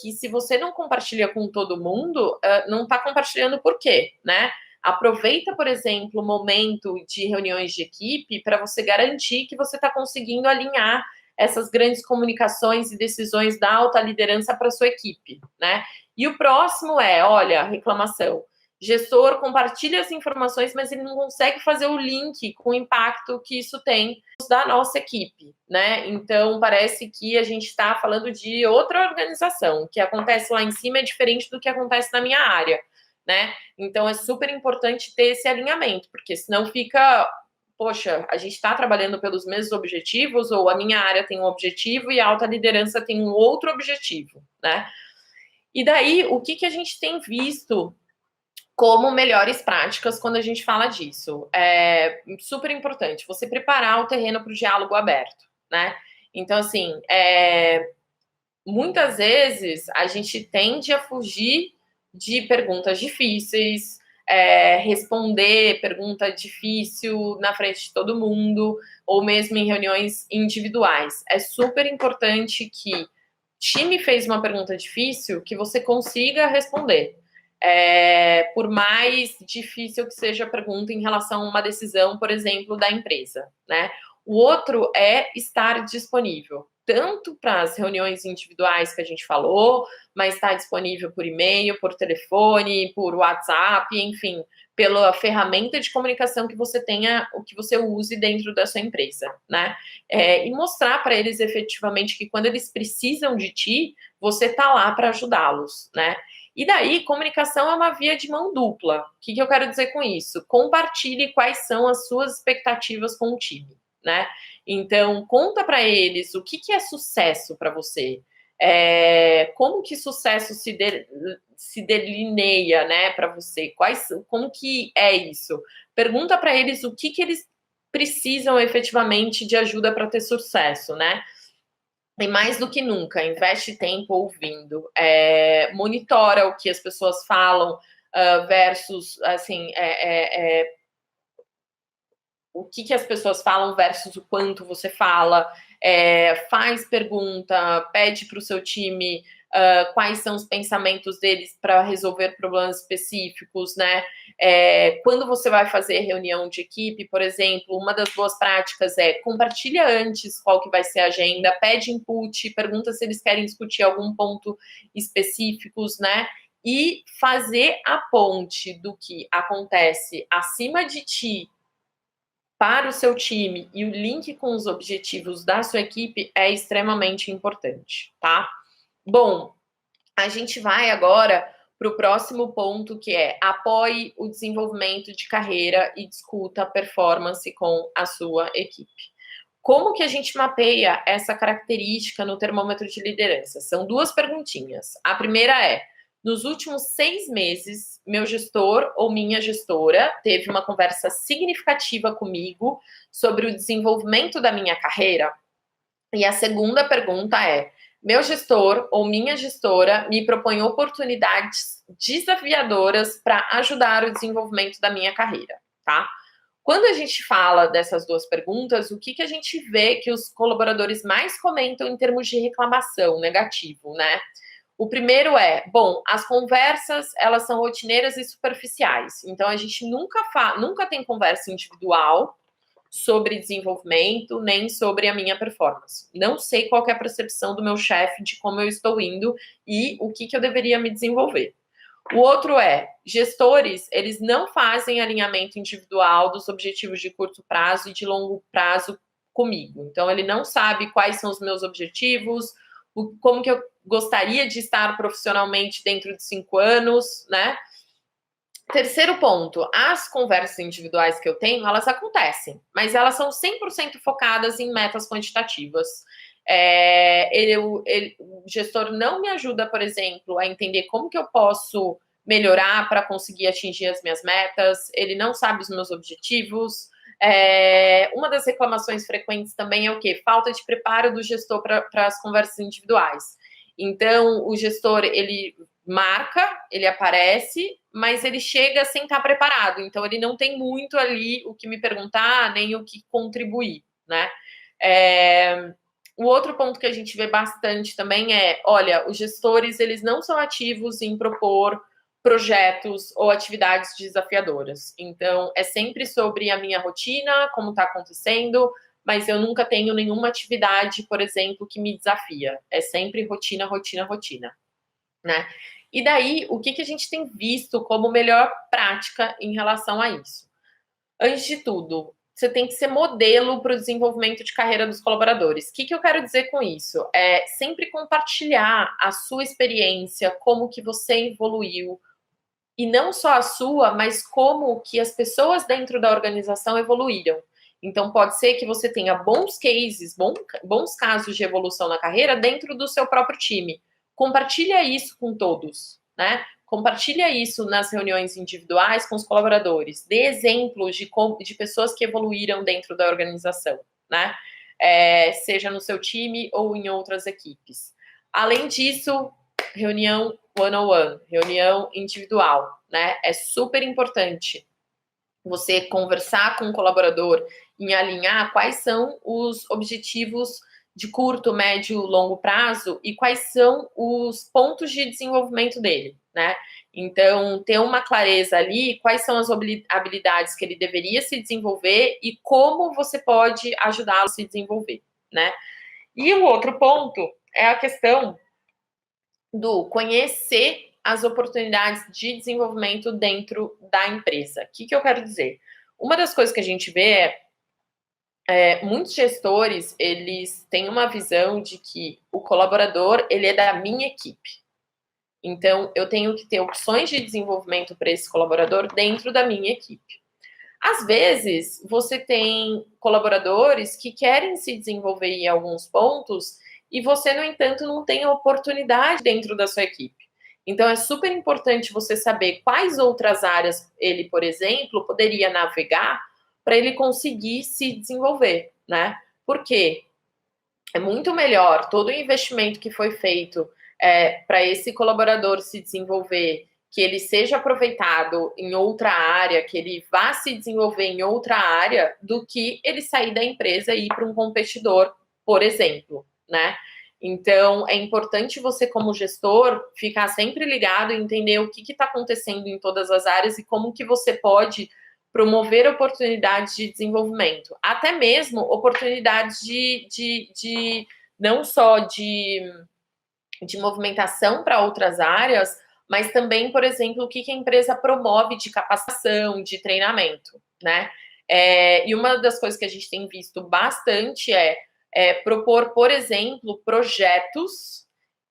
que se você não compartilha com todo mundo, não está compartilhando por quê, né? Aproveita, por exemplo, o momento de reuniões de equipe para você garantir que você está conseguindo alinhar essas grandes comunicações e decisões da alta liderança para sua equipe, né? E o próximo olha, reclamação. Gestor compartilha as informações, mas ele não consegue fazer o link com o impacto que isso tem da nossa equipe, né? Então, parece que a gente está falando de outra organização. O que acontece lá em cima é diferente do que acontece na minha área, né? Então, é super importante ter esse alinhamento, porque senão fica, poxa, a gente está trabalhando pelos mesmos objetivos ou a minha área tem um objetivo e a alta liderança tem um outro objetivo, né? E daí, o que a gente tem visto como melhores práticas quando a gente fala disso? É super importante você preparar o terreno para o diálogo aberto, né? Então, assim, muitas vezes a gente tende a fugir de perguntas difíceis, responder pergunta difícil na frente de todo mundo, ou mesmo em reuniões individuais. É super importante que time fez uma pergunta difícil, que você consiga responder. Por mais difícil que seja a pergunta em relação a uma decisão, por exemplo, da empresa, né? O outro é estar disponível, tanto para as reuniões individuais que a gente falou, mas está disponível por e-mail, por telefone, por WhatsApp, enfim, pela ferramenta de comunicação que você tenha, o que você use dentro da sua empresa, né? E mostrar para eles efetivamente que quando eles precisam de ti, você está lá para ajudá-los, né? E daí, comunicação é uma via de mão dupla. O que eu quero dizer com isso? Compartilhe quais são as suas expectativas com o time, né? Então, conta para eles o que é sucesso para você. Como que sucesso se delineia, né, para você? Como que é isso? Pergunta para eles o que eles precisam efetivamente de ajuda para ter sucesso, né? E mais do que nunca, investe tempo ouvindo, monitora o que as pessoas falam, versus, assim, o que as pessoas falam versus o quanto você fala, faz pergunta, pede para o seu time quais são os pensamentos deles para resolver problemas específicos, né? Quando você vai fazer reunião de equipe, por exemplo, uma das boas práticas é compartilha antes qual que vai ser a agenda, pede input, pergunta se eles querem discutir algum ponto específicos, né? E fazer a ponte do que acontece acima de ti para o seu time e o link com os objetivos da sua equipe é extremamente importante, tá? Bom, a gente vai agora para o próximo ponto, que é apoie o desenvolvimento de carreira e discuta a performance com a sua equipe. Como que a gente mapeia essa característica no termômetro de liderança? São duas perguntinhas. A primeira é: nos últimos 6 meses, meu gestor ou minha gestora teve uma conversa significativa comigo sobre o desenvolvimento da minha carreira? E a segunda pergunta é: meu gestor ou minha gestora me propõe oportunidades desafiadoras para ajudar o desenvolvimento da minha carreira, tá? Quando a gente fala dessas duas perguntas, o que a gente vê que os colaboradores mais comentam em termos de reclamação negativo, né? O primeiro é, bom, as conversas, elas são rotineiras e superficiais. Então, a gente nunca tem conversa individual sobre desenvolvimento, nem sobre a minha performance. Não sei qual é a percepção do meu chefe de como eu estou indo e o que eu deveria me desenvolver. O outro é, gestores, eles não fazem alinhamento individual dos objetivos de curto prazo e de longo prazo comigo. Então, ele não sabe quais são os meus objetivos, como que eu gostaria de estar profissionalmente dentro de 5 anos, né? Terceiro ponto, as conversas individuais que eu tenho, elas acontecem, mas elas são 100% focadas em metas quantitativas. O gestor não me ajuda, por exemplo, a entender como que eu posso melhorar para conseguir atingir as minhas metas, ele não sabe os meus objetivos. Uma das reclamações frequentes também é o quê? Falta de preparo do gestor para as conversas individuais. Então, o gestor, ele marca, ele aparece, mas ele chega sem estar preparado. Então, ele não tem muito ali o que me perguntar, nem o que contribuir, né? O outro ponto que a gente vê bastante também é, olha, os gestores, eles não são ativos em propor projetos ou atividades desafiadoras. Então, é sempre sobre a minha rotina, como está acontecendo, mas eu nunca tenho nenhuma atividade, por exemplo, que me desafia. É sempre rotina, rotina, rotina, né? E daí, o que a gente tem visto como melhor prática em relação a isso? Antes de tudo, você tem que ser modelo para o desenvolvimento de carreira dos colaboradores. O que eu quero dizer com isso? É sempre compartilhar a sua experiência, como que você evoluiu, e não só a sua, mas como que as pessoas dentro da organização evoluíram. Então, pode ser que você tenha bons cases, bons casos de evolução na carreira dentro do seu próprio time. Compartilha isso com todos, né? Compartilha isso nas reuniões individuais com os colaboradores. Dê exemplos de pessoas que evoluíram dentro da organização, né? Seja no seu time ou em outras equipes. Além disso, reunião one-on-one, reunião individual, né? É super importante você conversar com o colaborador em alinhar quais são os objetivos de curto, médio, longo prazo e quais são os pontos de desenvolvimento dele, né? Então, ter uma clareza ali, quais são as habilidades que ele deveria se desenvolver e como você pode ajudá-lo a se desenvolver, né? E o outro ponto é a questão do conhecer as oportunidades de desenvolvimento dentro da empresa. O que eu quero dizer? Uma das coisas que a gente vê muitos gestores, eles têm uma visão de que o colaborador, ele é da minha equipe. Então, eu tenho que ter opções de desenvolvimento para esse colaborador dentro da minha equipe. Às vezes, você tem colaboradores que querem se desenvolver em alguns pontos e você, no entanto, não tem oportunidade dentro da sua equipe. Então, é super importante você saber quais outras áreas ele, por exemplo, poderia navegar para ele conseguir se desenvolver, né? Porque é muito melhor todo o investimento que foi feito para esse colaborador se desenvolver, que ele seja aproveitado em outra área, que ele vá se desenvolver em outra área, do que ele sair da empresa e ir para um competidor, por exemplo, né? Então, é importante você, como gestor, ficar sempre ligado e entender o que está acontecendo em todas as áreas e como que você pode promover oportunidades de desenvolvimento, até mesmo oportunidades de não só de movimentação para outras áreas, mas também, por exemplo, o que a empresa promove de capacitação, de treinamento, né? E uma das coisas que a gente tem visto bastante é propor, por exemplo, projetos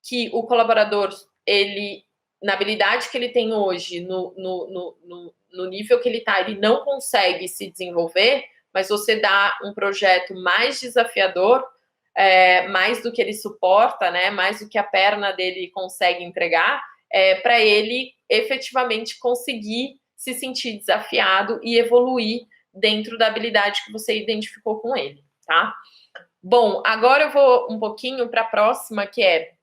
que o colaborador, ele, na habilidade que ele tem hoje, no nível que ele está, ele não consegue se desenvolver, mas você dá um projeto mais desafiador, mais do que ele suporta, né, mais do que a perna dele consegue entregar, para ele efetivamente conseguir se sentir desafiado e evoluir dentro da habilidade que você identificou com ele, tá? Bom, agora eu vou um pouquinho para a próxima, que é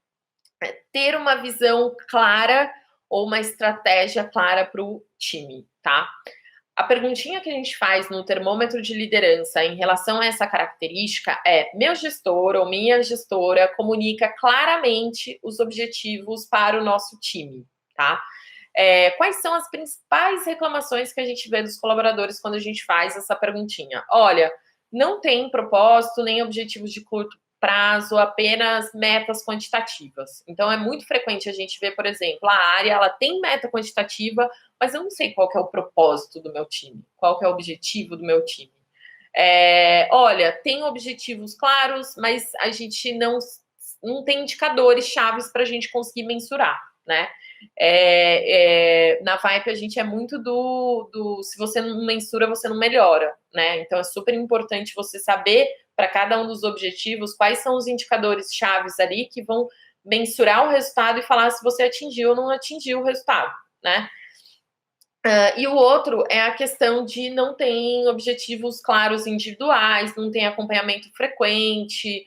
ter uma visão clara ou uma estratégia clara para o time, tá? A perguntinha que a gente faz no termômetro de liderança em relação a essa característica é: meu gestor ou minha gestora comunica claramente os objetivos para o nosso time, tá? Quais são as principais reclamações que a gente vê dos colaboradores quando a gente faz essa perguntinha? Olha, não tem propósito nem objetivos de curto prazo, apenas metas quantitativas. Então, é muito frequente a gente ver, por exemplo, a área, ela tem meta quantitativa, mas eu não sei qual que é o propósito do meu time, qual que é o objetivo do meu time. Olha, tem objetivos claros, mas a gente não tem indicadores chaves para a gente conseguir mensurar, né? Na Vibe a gente é muito do se você não mensura, você não melhora, né? Então é super importante você saber para cada um dos objetivos quais são os indicadores chaves ali que vão mensurar o resultado e falar se você atingiu ou não atingiu o resultado, né? E o outro é a questão de não ter objetivos claros individuais, não tem acompanhamento frequente,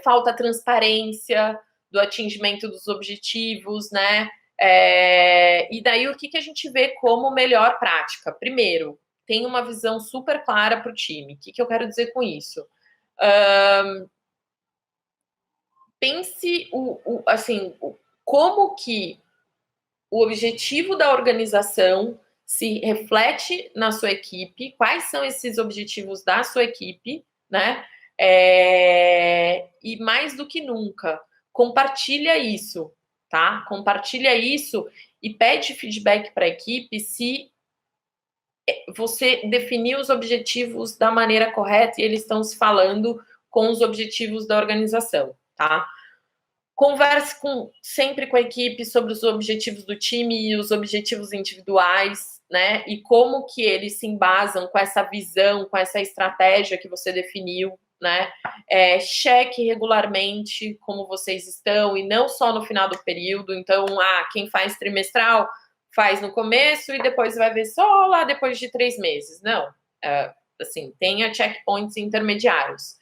falta transparência do atingimento dos objetivos, né? E daí o que a gente vê como melhor prática? Primeiro, tem uma visão super clara para o time. O que eu quero dizer com isso? Pense assim, como que o objetivo da organização se reflete na sua equipe, quais são esses objetivos da sua equipe, né? E mais do que nunca, compartilha isso, tá? Compartilha isso e pede feedback para a equipe se você definiu os objetivos da maneira correta e eles estão se falando com os objetivos da organização, tá? Converse sempre com a equipe sobre os objetivos do time e os objetivos individuais, né? E como que eles se embasam com essa visão, com essa estratégia que você definiu, né? Cheque regularmente como vocês estão e não só no final do período. Então, quem faz trimestral faz no começo e depois vai ver só lá depois de 3 meses. Não, assim, tenha checkpoints intermediários.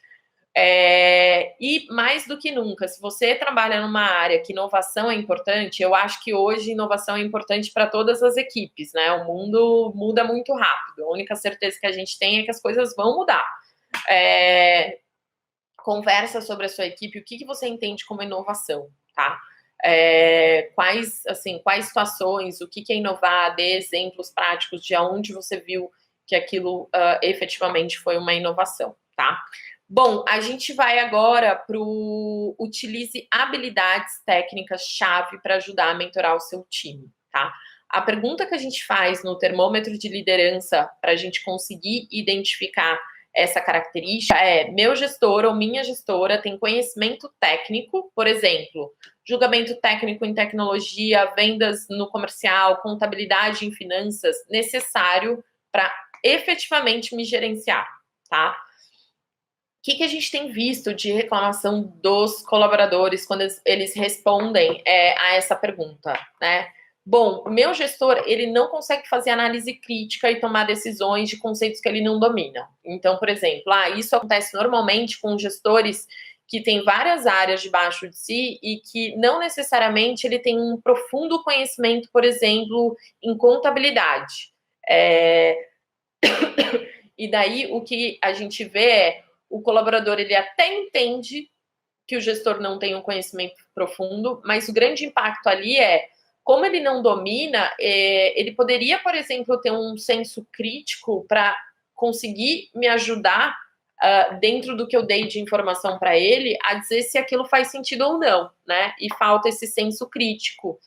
E mais do que nunca, se você trabalha numa área que inovação é importante, eu acho que hoje inovação é importante para todas as equipes, né? O mundo muda muito rápido. A única certeza que a gente tem é que as coisas vão mudar. Conversa sobre a sua equipe, o que você entende como inovação, tá? Quais situações, o que é inovar, dê exemplos práticos de onde você viu que aquilo efetivamente foi uma inovação, tá? Bom, a gente vai agora para o utilize habilidades técnicas-chave para ajudar a mentorar o seu time, tá? A pergunta que a gente faz no termômetro de liderança para a gente conseguir identificar essa característica é: meu gestor ou minha gestora tem conhecimento técnico, por exemplo, julgamento técnico em tecnologia, vendas no comercial, contabilidade em finanças, necessário para efetivamente me gerenciar, tá? O que a gente tem visto de reclamação dos colaboradores quando eles respondem a essa pergunta, né? Bom, o meu gestor, ele não consegue fazer análise crítica e tomar decisões de conceitos que ele não domina. Então, por exemplo, isso acontece normalmente com gestores que têm várias áreas debaixo de si e que não necessariamente ele tem um profundo conhecimento, por exemplo, em contabilidade. E daí o que a gente vê é o colaborador, ele até entende que o gestor não tem um conhecimento profundo, mas o grande impacto ali é, como ele não domina, ele poderia, por exemplo, ter um senso crítico para conseguir me ajudar dentro do que eu dei de informação para ele, a dizer se aquilo faz sentido ou não, né? E falta esse senso crítico.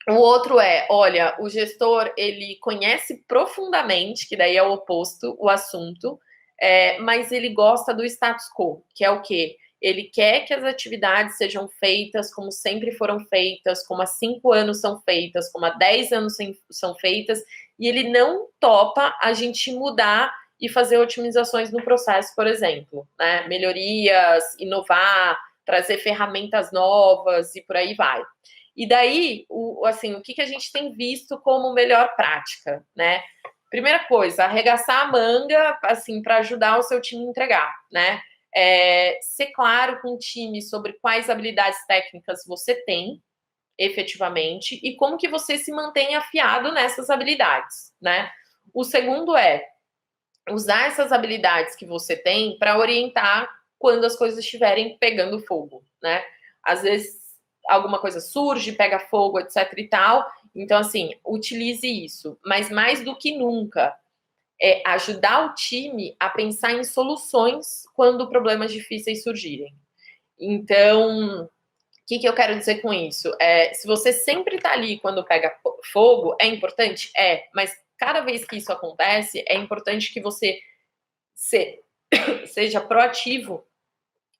O outro olha, o gestor, ele conhece profundamente, que daí é o oposto, o assunto, mas ele gosta do status quo, que é o quê? Ele quer que as atividades sejam feitas como sempre foram feitas, como há 5 anos são feitas, como há 10 anos são feitas, e ele não topa a gente mudar e fazer otimizações no processo, por exemplo, né? Melhorias, inovar, trazer ferramentas novas e por aí vai. E daí, o que a gente tem visto como melhor prática, né? Primeira coisa, arregaçar a manga, assim, para ajudar o seu time a entregar, né? Ser claro com o time sobre quais habilidades técnicas você tem, efetivamente, e como que você se mantém afiado nessas habilidades, né? O segundo é usar essas habilidades que você tem para orientar quando as coisas estiverem pegando fogo, né? Às vezes alguma coisa surge, pega fogo, etc e tal. Então, assim, utilize isso. Mas mais do que nunca, ajudar o time a pensar em soluções quando problemas difíceis surgirem. Então, o que eu quero dizer com isso? Se você sempre está ali quando pega fogo, é importante? Mas cada vez que isso acontece, é importante que você seja proativo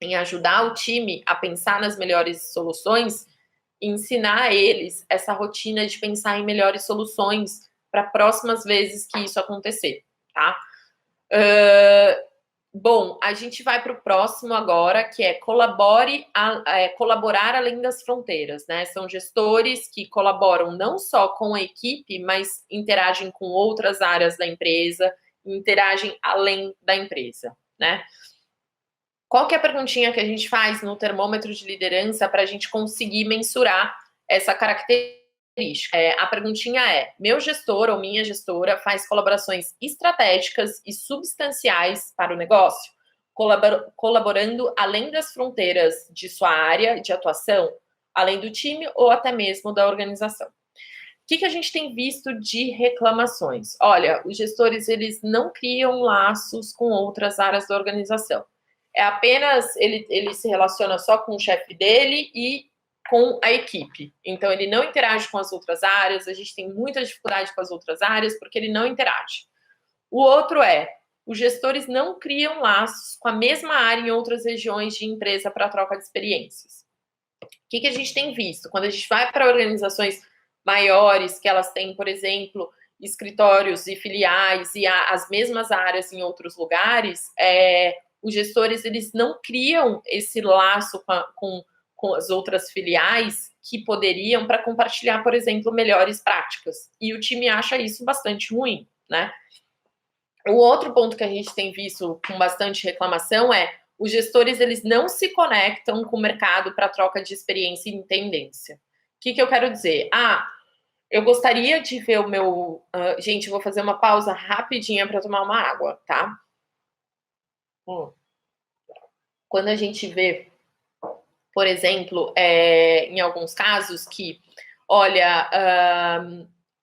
em ajudar o time a pensar nas melhores soluções e ensinar a eles essa rotina de pensar em melhores soluções para próximas vezes que isso acontecer, tá? Bom, a gente vai para o próximo agora, que é colaborar além das fronteiras, né? São gestores que colaboram não só com a equipe, mas interagem com outras áreas da empresa, interagem além da empresa, né? Qual que é a perguntinha que a gente faz no termômetro de liderança para a gente conseguir mensurar essa característica? A perguntinha meu gestor ou minha gestora faz colaborações estratégicas e substanciais para o negócio, colaborando além das fronteiras de sua área de atuação, além do time ou até mesmo da organização. O que a gente tem visto de reclamações? Olha, os gestores, eles não criam laços com outras áreas da organização. Apenas, ele se relaciona só com o chefe dele e com a equipe. Então, ele não interage com as outras áreas, a gente tem muita dificuldade com as outras áreas porque ele não interage. O outro os gestores não criam laços com a mesma área em outras regiões de empresa para troca de experiências. O que a gente tem visto? Quando a gente vai para organizações maiores, que elas têm, por exemplo, escritórios e filiais e as mesmas áreas em outros lugares, os gestores, eles não criam esse laço com as outras filiais que poderiam para compartilhar, por exemplo, melhores práticas. E o time acha isso bastante ruim, né? O outro ponto que a gente tem visto com bastante reclamação os gestores, eles não se conectam com o mercado para troca de experiência e tendência. O que eu quero dizer? Eu gostaria de ver o meu... gente, eu vou fazer uma pausa rapidinha para tomar uma água, tá? Quando a gente vê, por exemplo, em alguns casos que, olha,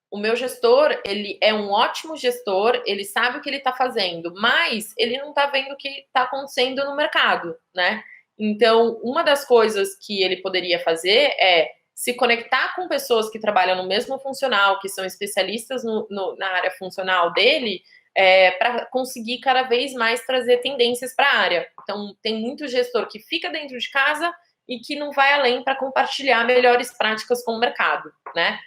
o meu gestor, ele é um ótimo gestor, ele sabe o que ele está fazendo, mas ele não está vendo o que está acontecendo no mercado, né? Então, uma das coisas que ele poderia fazer é se conectar com pessoas que trabalham no mesmo funcional, que são especialistas na área funcional dele, para conseguir cada vez mais trazer tendências para a área. Então, tem muito gestor que fica dentro de casa e que não vai além para compartilhar melhores práticas com o mercado, né?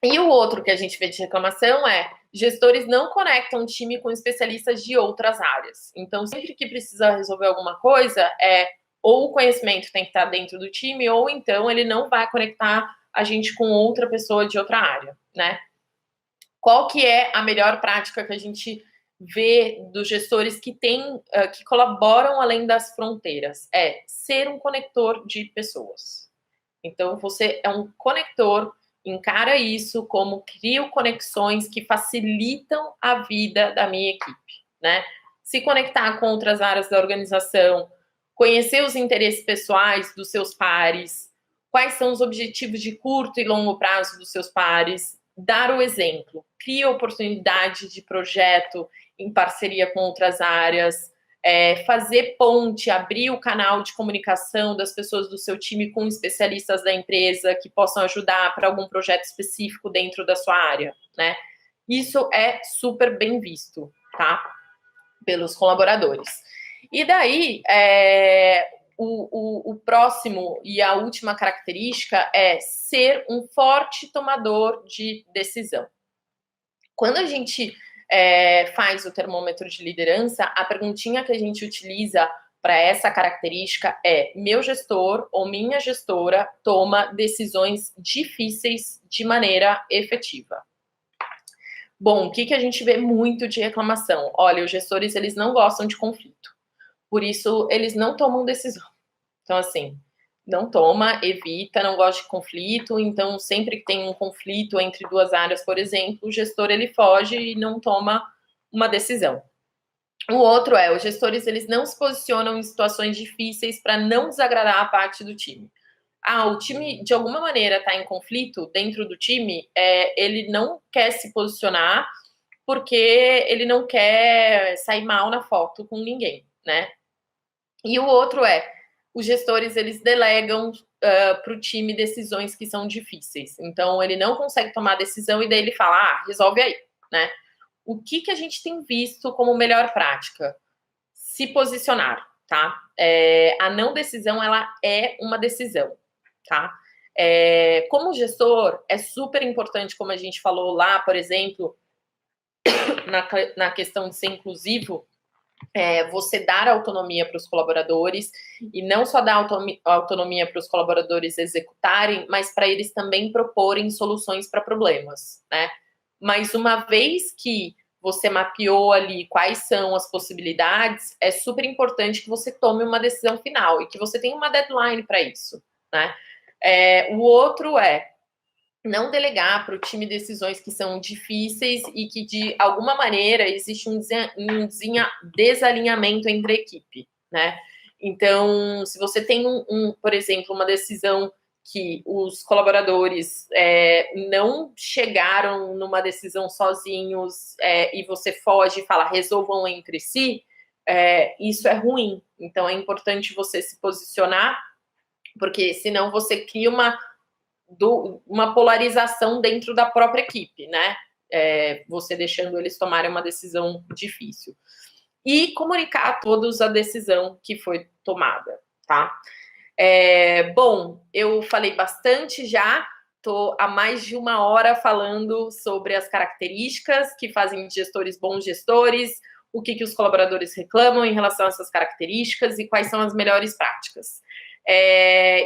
E o outro que a gente vê de reclamação é gestores não conectam o time com especialistas de outras áreas. Então, sempre que precisa resolver alguma coisa, ou o conhecimento tem que estar dentro do time, ou então ele não vai conectar a gente com outra pessoa de outra área, né? Qual que é a melhor prática que a gente vê dos gestores que que colaboram além das fronteiras? É ser um conector de pessoas. Então, você é um conector, encara isso como crio conexões que facilitam a vida da minha equipe, né? Se conectar com outras áreas da organização, conhecer os interesses pessoais dos seus pares, quais são os objetivos de curto e longo prazo dos seus pares, dar o exemplo, cria oportunidade de projeto em parceria com outras áreas, fazer ponte, abrir o canal de comunicação das pessoas do seu time com especialistas da empresa que possam ajudar para algum projeto específico dentro da sua área, né? Isso é super bem visto, tá? Pelos colaboradores. E daí, o próximo e a última característica é ser um forte tomador de decisão. Quando a gente faz o termômetro de liderança, a perguntinha que a gente utiliza para essa característica é: meu gestor ou minha gestora toma decisões difíceis de maneira efetiva? Bom, o que a gente vê muito de reclamação? Olha, os gestores, eles não gostam de conflito. Por isso, eles não tomam decisão. Então, assim, não toma, evita, não gosta de conflito. Então, sempre que tem um conflito entre duas áreas, por exemplo, o gestor, ele foge e não toma uma decisão. O outro os gestores, eles não se posicionam em situações difíceis para não desagradar a parte do time. O time, de alguma maneira, está em conflito dentro do time, ele não quer se posicionar porque ele não quer sair mal na foto com ninguém, né? E o outro os gestores, eles delegam para o time decisões que são difíceis. Então, ele não consegue tomar decisão e daí ele fala, resolve aí, né? O que a gente tem visto como melhor prática? Se posicionar, tá? A não decisão, ela é uma decisão, tá? Como gestor, é super importante, como a gente falou lá, por exemplo, na questão de ser inclusivo, você dar autonomia para os colaboradores e não só dar autonomia para os colaboradores executarem, mas para eles também proporem soluções para problemas, né? Mas uma vez que você mapeou ali quais são as possibilidades, é super importante que você tome uma decisão final e que você tenha uma deadline para isso, né? O outro não delegar para o time decisões que são difíceis e que, de alguma maneira, existe um desalinhamento entre a equipe, né? Então, se você tem, por exemplo, uma decisão que os colaboradores não chegaram numa decisão sozinhos e você foge e fala, resolvam entre si, isso é ruim. Então, é importante você se posicionar, porque senão você cria uma polarização dentro da própria equipe, né? Você deixando eles tomarem uma decisão difícil. E comunicar a todos a decisão que foi tomada, tá? Bom, eu falei bastante já, estou há mais de 1 hora falando sobre as características que fazem de gestores bons gestores, o que os colaboradores reclamam em relação a essas características e quais são as melhores práticas.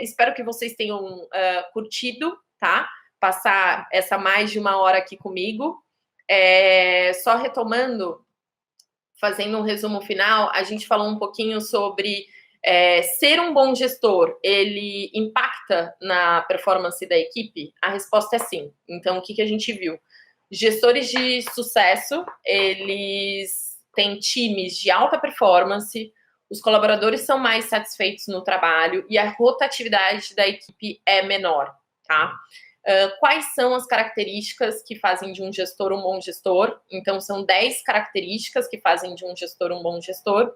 Espero que vocês tenham curtido, tá? Passar essa mais de 1 hora aqui comigo. Só retomando, fazendo um resumo final, a gente falou um pouquinho sobre ser um bom gestor, ele impacta na performance da equipe? A resposta é sim. Então, o que a gente viu? Gestores de sucesso, eles têm times de alta performance, os colaboradores são mais satisfeitos no trabalho e a rotatividade da equipe é menor, tá? Quais são as características que fazem de um gestor um bom gestor? Então, são 10 características que fazem de um gestor um bom gestor.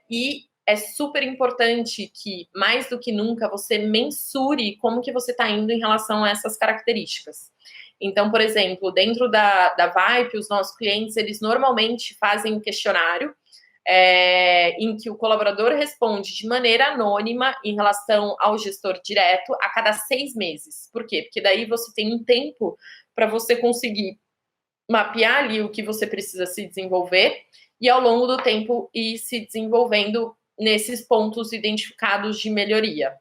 E é super importante que, mais do que nunca, você mensure como que você está indo em relação a essas características. Então, por exemplo, dentro da Vype, os nossos clientes, eles normalmente fazem um questionário em que o colaborador responde de maneira anônima em relação ao gestor direto a cada 6 meses. Por quê? Porque daí você tem um tempo para você conseguir mapear ali o que você precisa se desenvolver e ao longo do tempo ir se desenvolvendo nesses pontos identificados de melhoria,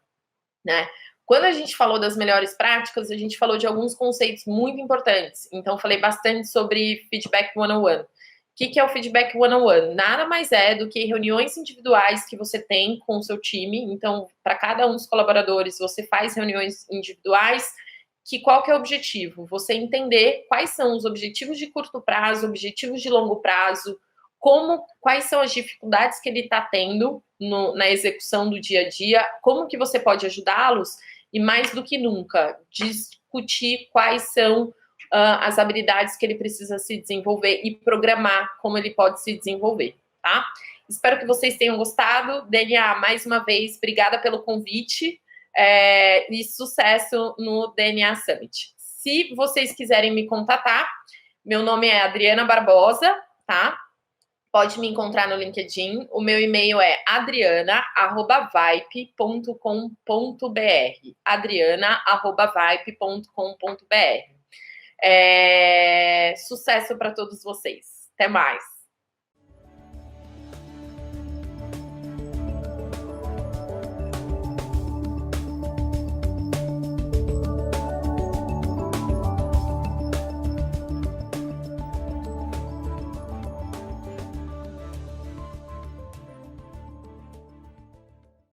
né? Quando a gente falou das melhores práticas, a gente falou de alguns conceitos muito importantes. Então, falei bastante sobre feedback one-on-one. O que é o feedback one-on-one? Nada mais é do que reuniões individuais que você tem com o seu time. Então, para cada um dos colaboradores, você faz reuniões individuais. Qual que é o objetivo? Você entender quais são os objetivos de curto prazo, objetivos de longo prazo, quais são as dificuldades que ele está tendo na execução do dia a dia, como que você pode ajudá-los e, mais do que nunca, discutir quais são as habilidades que ele precisa se desenvolver e programar como ele pode se desenvolver, tá? Espero que vocês tenham gostado. DNA, mais uma vez, obrigada pelo convite e sucesso no DNA Summit. Se vocês quiserem me contatar, meu nome é Adriana Barbosa, tá? Pode me encontrar no LinkedIn. O meu e-mail é adriana@vype.com.br. adriana@vype.com.br. Sucesso para todos vocês. Até mais.